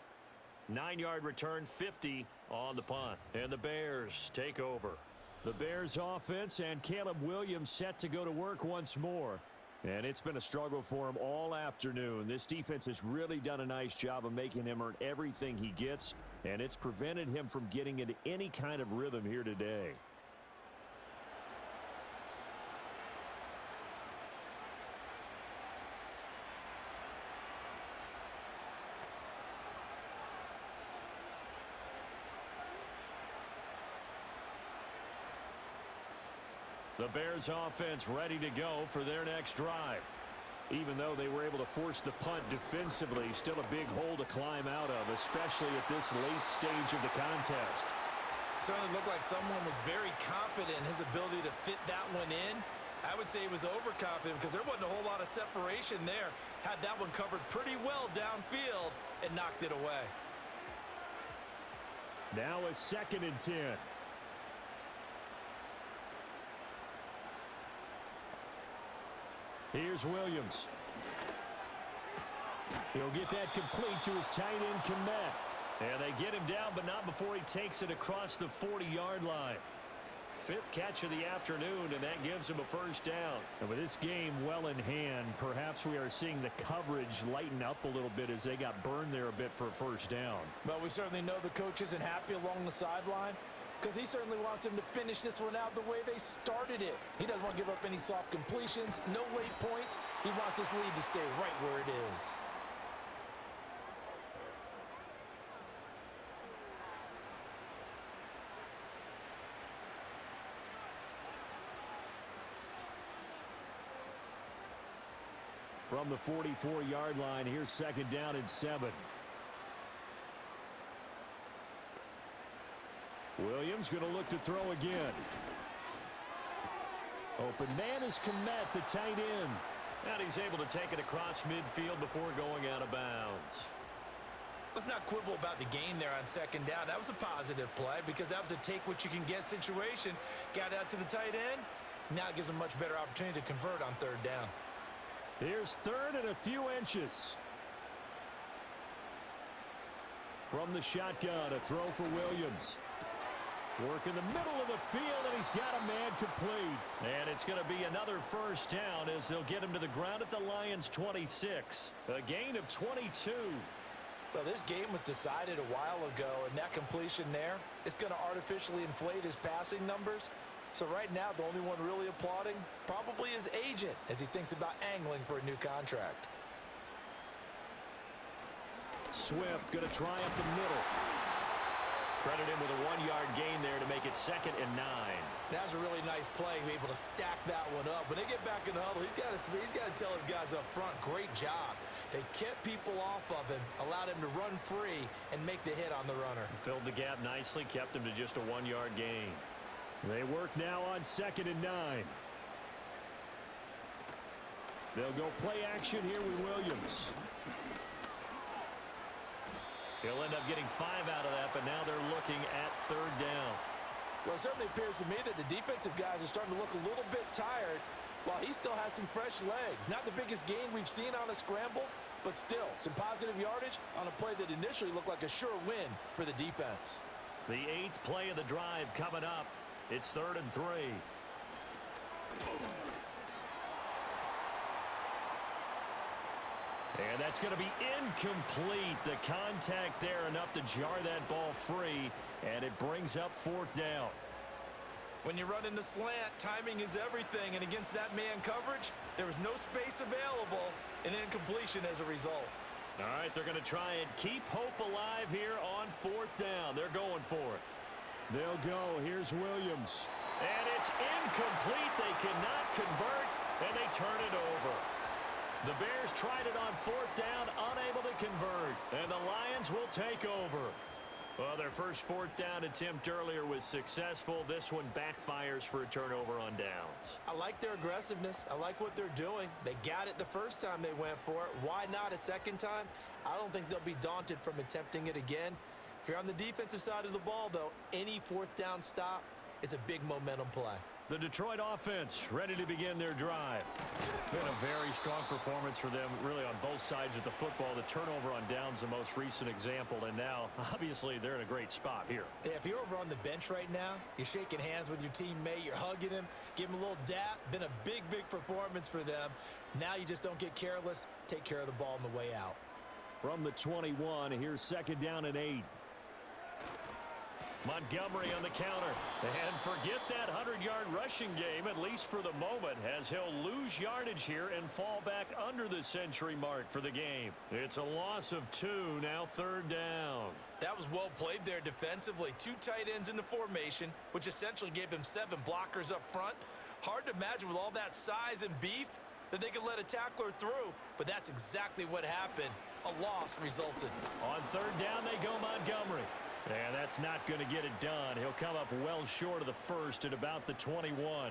9-yard return, 50 on the punt. And the Bears take over. The Bears offense and Caleb Williams set to go to work once more. And it's been a struggle for him all afternoon. This defense has really done a nice job of making him earn everything he gets, and it's prevented him from getting into any kind of rhythm here today. The Bears offense ready to go for their next drive. Even though they were able to force the punt defensively, still a big hole to climb out of, especially at this late stage of the contest. Certainly looked like someone was very confident in his ability to fit that one in. I would say he was overconfident because there wasn't a whole lot of separation there. Had that one covered pretty well downfield and knocked it away. Now a 2nd and 10. Here's Williams. He'll get that complete to his tight end, Komet. And they get him down, but not before he takes it across the 40-yard line. 5th catch of the afternoon, and that gives him a first down. And with this game well in hand, perhaps we are seeing the coverage lighten up a little bit as they got burned there a bit for a first down. But we certainly know the coach isn't happy along the sideline because he certainly wants them to finish this one out the way they started it. He doesn't want to give up any soft completions, no late points. He wants his lead to stay right where it is. From the 44-yard line, here's 2nd down and 7. Williams going to look to throw again. Open man is Komet, the tight end. And he's able to take it across midfield before going out of bounds. Let's not quibble about the gain there on 2nd down. That was a positive play because that was a take-what-you-can-get situation. Got out to the tight end. Now it gives him a much better opportunity to convert on 3rd down. Here's 3rd and a few inches. From the shotgun, a throw for Williams. Work in the middle of the field, and he's got a man complete. And it's going to be another first down as they'll get him to the ground at the Lions' 26. A gain of 22. Well, this game was decided a while ago, and that completion there is going to artificially inflate his passing numbers. So right now, the only one really applauding probably his agent as he thinks about angling for a new contract. Swift going to try up the middle. Credit him with a 1-yard gain there to make it 2nd and 9. That was a really nice play, able to stack that one up. When they get back in the huddle, he's got to tell his guys up front, great job. They kept people off of him, allowed him to run free and make the hit on the runner. Filled the gap nicely, kept him to just a 1-yard gain. They work now on 2nd and 9. They'll go play action here with Williams. He'll end up getting 5 out of that, but now they're looking at 3rd down. Well, it certainly appears to me that the defensive guys are starting to look a little bit tired while he still has some fresh legs. Not the biggest gain we've seen on a scramble, but still some positive yardage on a play that initially looked like a sure win for the defense. The 8th play of the drive coming up. It's 3rd and 3. And that's going to be incomplete. The contact there enough to jar that ball free, and it brings up 4th down. When you run in the slant, timing is everything, and against that man coverage, there was no space available, and incompletion as a result. All right, they're going to try and keep hope alive here on 4th down. They're going for it. They'll go. Here's Williams. And it's incomplete. They cannot convert, and they turn it over. The Bears tried it on 4th down, unable to convert, and the Lions will take over. Well, their first 4th down attempt earlier was successful. This one backfires for a turnover on downs. I like their aggressiveness. I like what they're doing. They got it the first time they went for it. Why not a second time? I don't think they'll be daunted from attempting it again. If you're on the defensive side of the ball, though, any 4th down stop is a big momentum play. The Detroit offense ready to begin their drive. Been a very strong performance for them, really, on both sides of the football. The turnover on downs, the most recent example, and now, obviously, they're in a great spot here. Yeah, if you're over on the bench right now, you're shaking hands with your teammate, you're hugging him, give him a little dap. Been a big, big performance for them. Now you just don't get careless. Take care of the ball on the way out. From the 21, here's 2nd down and 8. Montgomery on the counter. And forget that 100-yard rushing game, at least for the moment, as he'll lose yardage here and fall back under the century mark for the game. It's a loss of 2, now 3rd down. That was well played there defensively. 2 tight ends in the formation, which essentially gave them 7 blockers up front. Hard to imagine with all that size and beef that they could let a tackler through, but that's exactly what happened. A loss resulted. On 3rd down, they go Montgomery. And that's not going to get it done. He'll come up well short of the first at about the 21.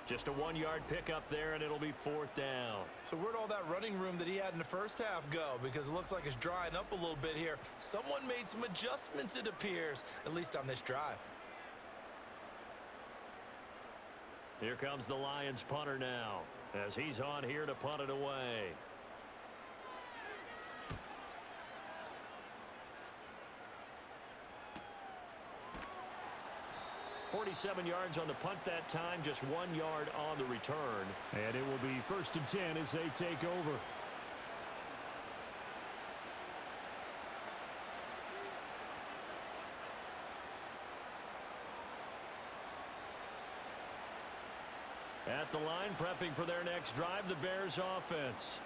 Just a 1-yard pickup there, and it'll be 4th down. So where'd all that running room that he had in the first half go? Because it looks like it's drying up a little bit here. Someone made some adjustments, it appears, at least on this drive. Here comes the Lions punter now, as he's on here to punt it away. 47 yards on the punt that time, just 1 yard on the return. And it will be 1st and 10 as they take over. At the line, prepping for their next drive, the Bears offense.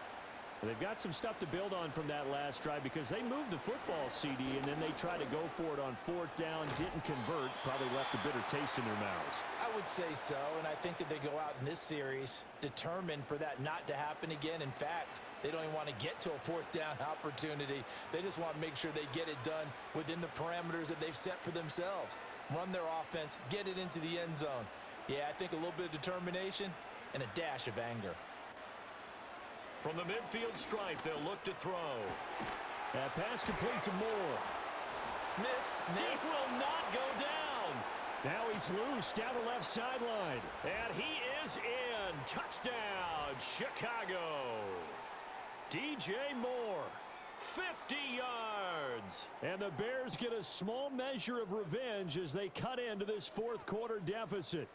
They've got some stuff to build on from that last drive because they moved the football, CD, and then they tried to go for it on 4th down, didn't convert, probably left a bitter taste in their mouths. I would say so, and I think that they go out in this series determined for that not to happen again. In fact, they don't even want to get to a 4th down opportunity. They just want to make sure they get it done within the parameters that they've set for themselves. Run their offense, get it into the end zone. Yeah, I think a little bit of determination and a dash of anger. From the midfield stripe, they'll look to throw. That pass complete to Moore. Missed. He will not go down. Now he's loose down the left sideline. And he is in. Touchdown, Chicago. DJ Moore, 50 yards. And the Bears get a small measure of revenge as they cut into this 4th quarter deficit.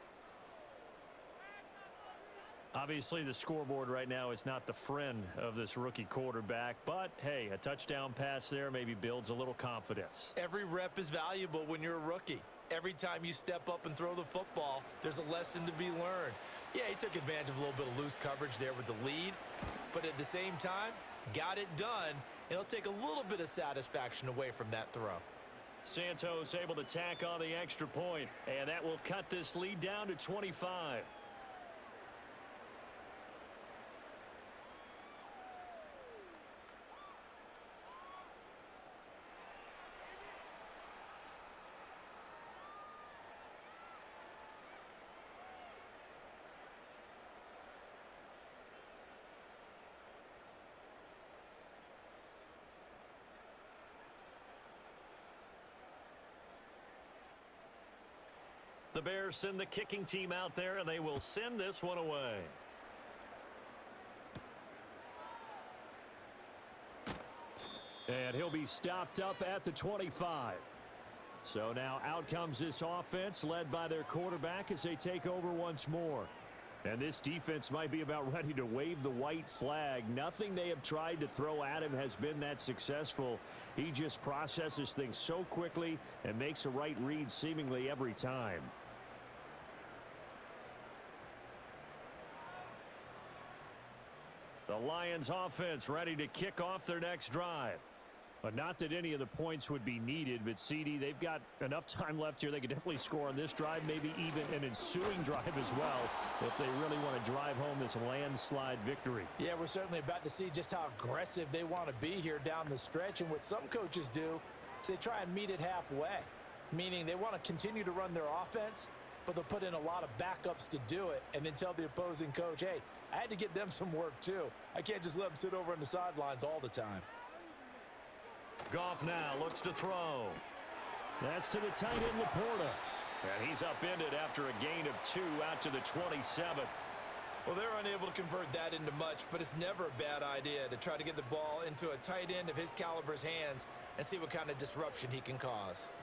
Obviously, the scoreboard right now is not the friend of this rookie quarterback, but hey, a touchdown pass there maybe builds a little confidence. Every rep is valuable when you're a rookie. Every time you step up and throw the football, there's a lesson to be learned. Yeah, he took advantage of a little bit of loose coverage there with the lead, but at the same time, got it done. It'll take a little bit of satisfaction away from that throw. Santos able to tack on the extra point, and that will cut this lead down to 25. The Bears send the kicking team out there, and they will send this one away. And he'll be stopped up at the 25. So now out comes this offense, led by their quarterback as they take over once more. And this defense might be about ready to wave the white flag. Nothing they have tried to throw at him has been that successful. He just processes things so quickly and makes a right read seemingly every time. The Lions offense ready to kick off their next drive. But not that any of the points would be needed, but CD, they've got enough time left here. They could definitely score on this drive, maybe even an ensuing drive as well, if they really want to drive home this landslide victory. Yeah, we're certainly about to see just how aggressive they want to be here down the stretch. And what some coaches do is they try and meet it halfway, meaning they want to continue to run their offense, but they'll put in a lot of backups to do it and then tell the opposing coach, hey, I had to get them some work too. I can't just let them sit over on the sidelines all the time. Goff now looks to throw. That's to the tight end, Laporta. And he's upended after a gain of 2 out to the 27. Well, they're unable to convert that into much, but it's never a bad idea to try to get the ball into a tight end of his caliber's hands and see what kind of disruption he can cause.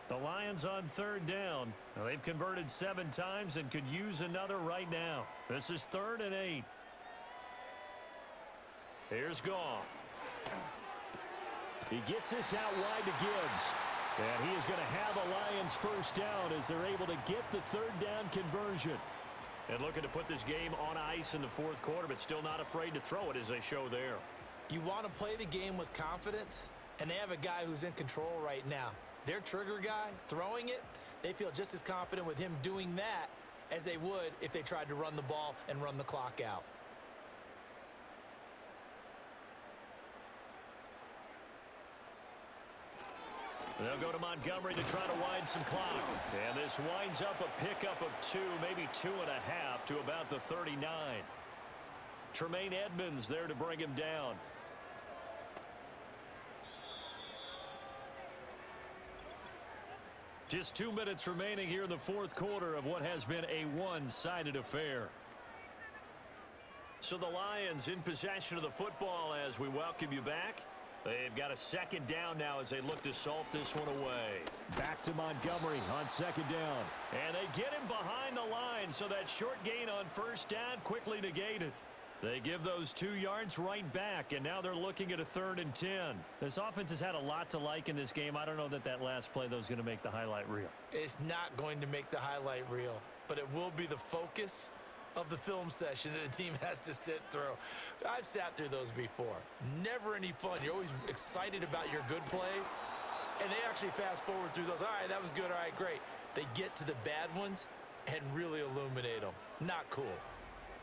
The Lions on third down. Now, they've converted 7 times and could use another right now. This is 3rd and 8. Here's Goff. He gets this out wide to Gibbs. And he is going to have a Lions first down as they're able to get the 3rd down conversion. And looking to put this game on ice in the 4th quarter, but still not afraid to throw it as they show there. You want to play the game with confidence, and they have a guy who's in control right now. Their trigger guy, throwing it, they feel just as confident with him doing that as they would if they tried to run the ball and run the clock out. They'll go to Montgomery to try to wind some clock. And this winds up a pickup of 2, maybe 2.5 to about the 39. Tremaine Edmonds there to bring him down. Just 2 minutes remaining here in the 4th quarter of what has been a one-sided affair. So the Lions in possession of the football as we welcome you back. They've got a 2nd down now as they look to salt this one away. Back to Montgomery on 2nd down. And they get him behind the line, so that short gain on 1st down quickly negated. They give those 2 yards right back, and now they're looking at a 3rd and 10. This offense has had a lot to like in this game. I don't know that that last play, though, is going to make the highlight reel. It's not going to make the highlight reel, but it will be the focus of the film session that the team has to sit through. I've sat through those before. Never any fun. You're always excited about your good plays, and they actually fast forward through those. All right, that was good. All right, great. They get to the bad ones and really illuminate them. Not cool.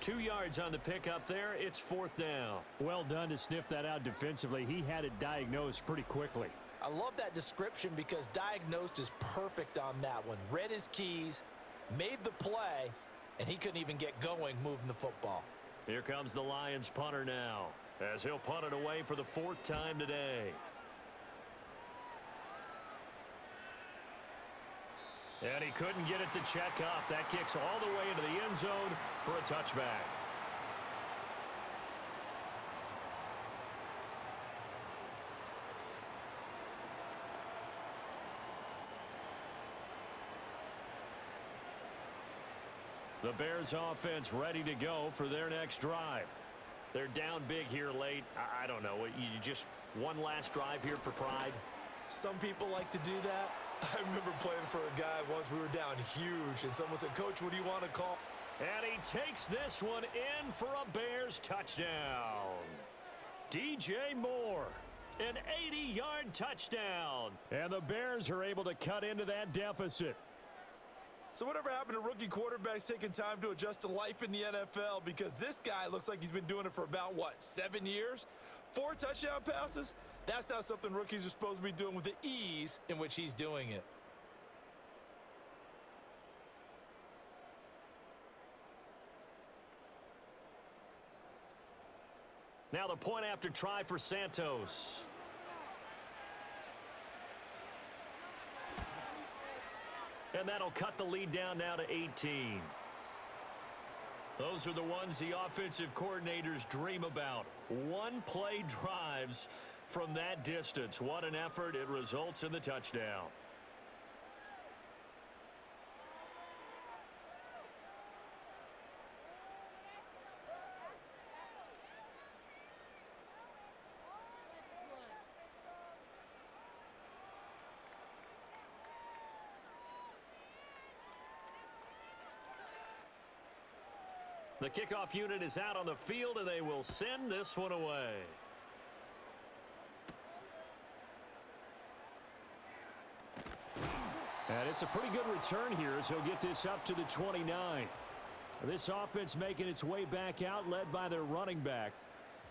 2 yards on the pickup there. It's 4th down. Well done to sniff that out defensively. He had it diagnosed pretty quickly. I love that description because diagnosed is perfect on that one. Read his keys, made the play, and he couldn't even get going moving the football. Here comes the Lions punter now as he'll punt it away for the 4th time today. And he couldn't get it to check up. That kicks all the way into the end zone for a touchback. The Bears offense ready to go for their next drive. They're down big here late. I don't know. You just one last drive here for pride? Some people like to do that. I remember playing for a guy once. We were down huge, and someone said, "Coach, what do you want to call?" And he takes this one in for a Bears touchdown. DJ Moore, an 80-yard touchdown. And the Bears are able to cut into that deficit. So whatever happened to rookie quarterbacks taking time to adjust to life in the NFL? Because this guy looks like he's been doing it for about, 7 years? 4 touchdown passes? That's not something rookies are supposed to be doing with the ease in which he's doing it. Now the point after try for Santos. And that'll cut the lead down now to 18. Those are the ones the offensive coordinators dream about. One-play drives from that distance. What an effort. It results in the touchdown. The kickoff unit is out on the field, and they will send this one away. And it's a pretty good return here as he'll get this up to the 29. This offense making its way back out, led by their running back.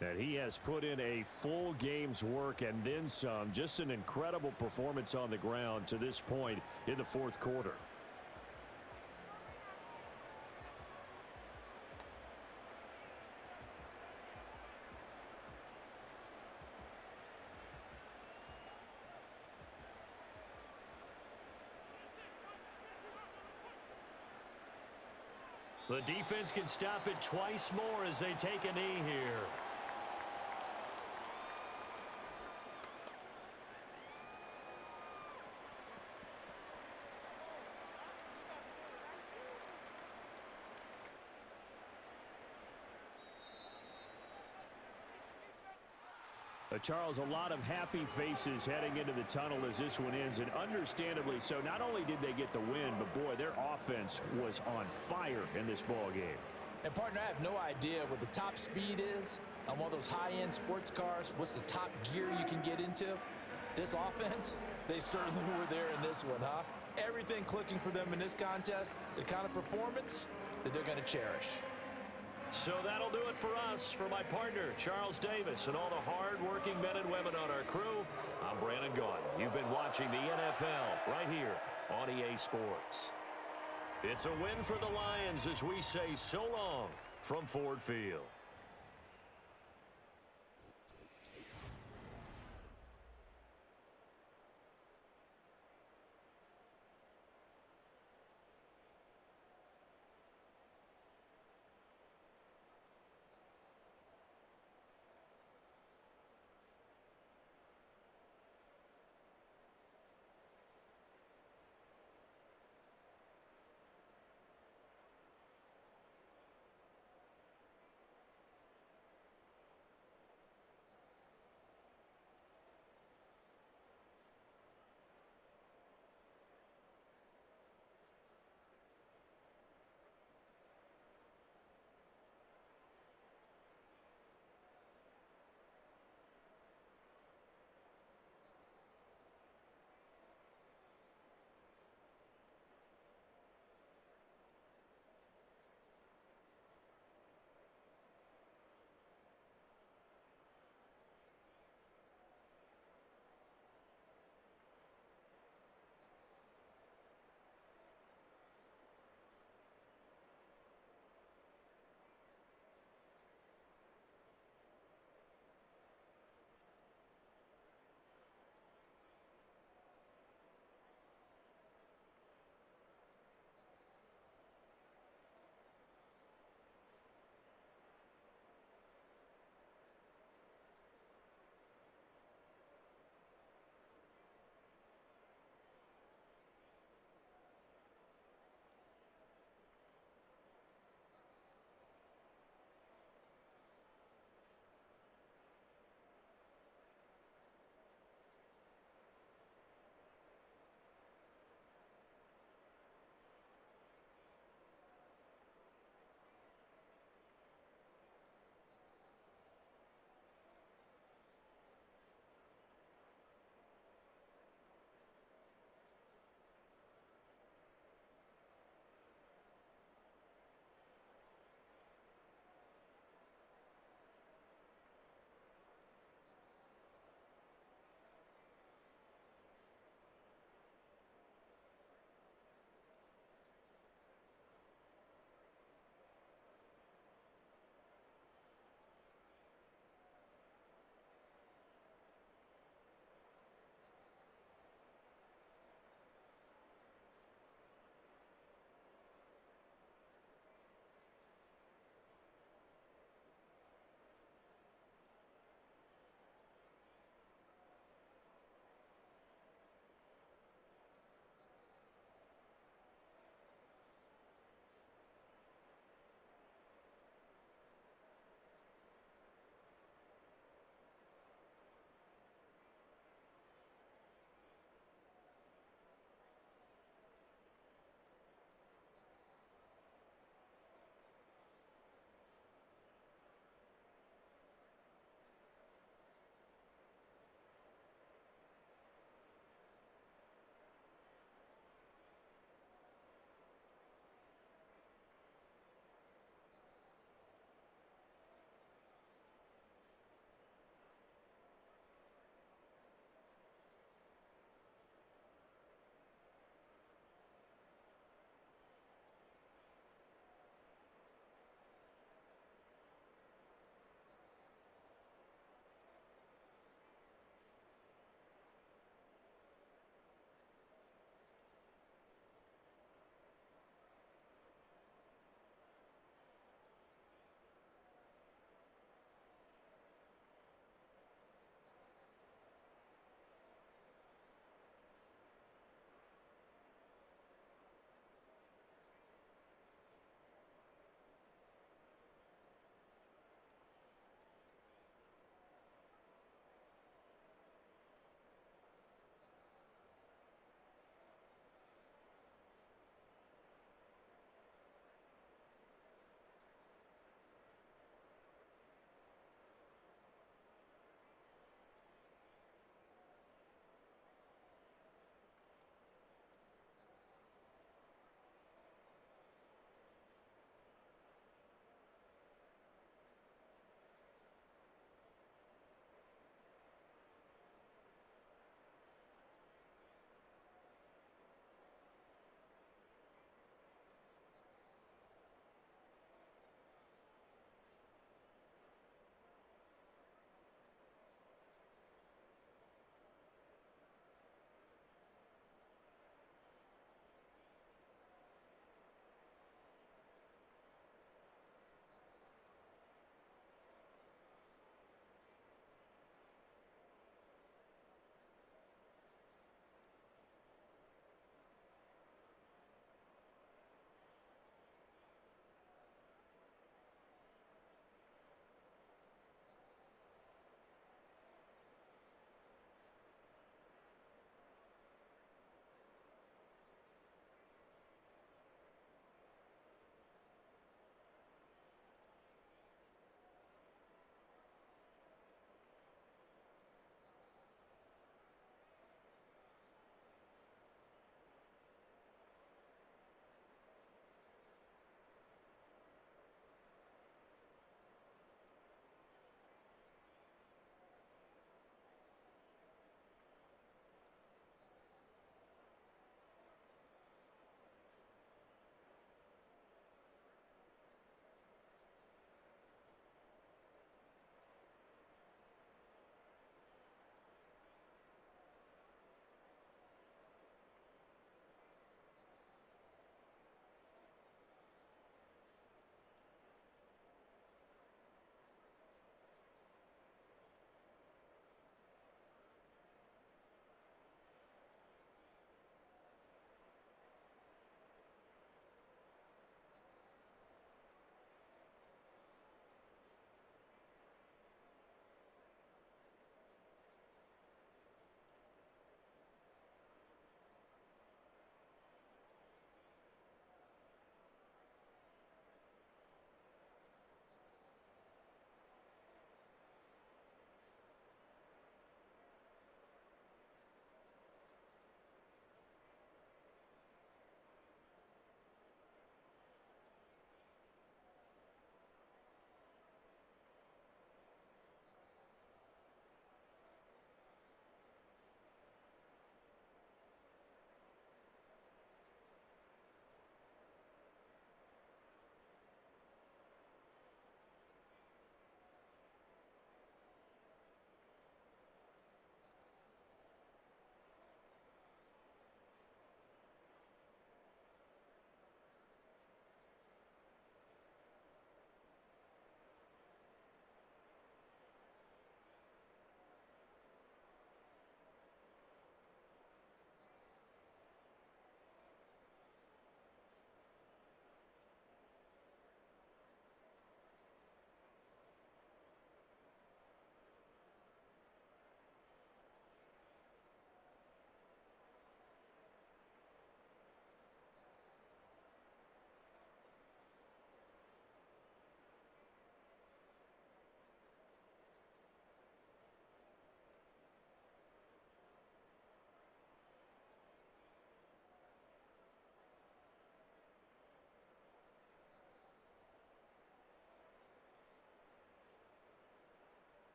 And he has put in a full game's work and then some. Just an incredible performance on the ground to this point in the fourth quarter. The defense can stop it twice more as they take a knee here. Charles, a lot of happy faces heading into the tunnel as this one ends, and understandably so. Not only did they get the win, but boy, their offense was on fire in this ball game. And partner, I have no idea what the top speed is on one of those high-end sports cars. What's the top gear you can get into? This offense, they certainly were there in this one, huh? Everything clicking for them in this contest, the kind of performance that they're going to cherish. So that'll do it for us. For my partner, Charles Davis, and all the hard-working men and women on our crew, I'm Brandon Gaudin. You've been watching the NFL right here on EA Sports. It's a win for the Lions as we say so long from Ford Field.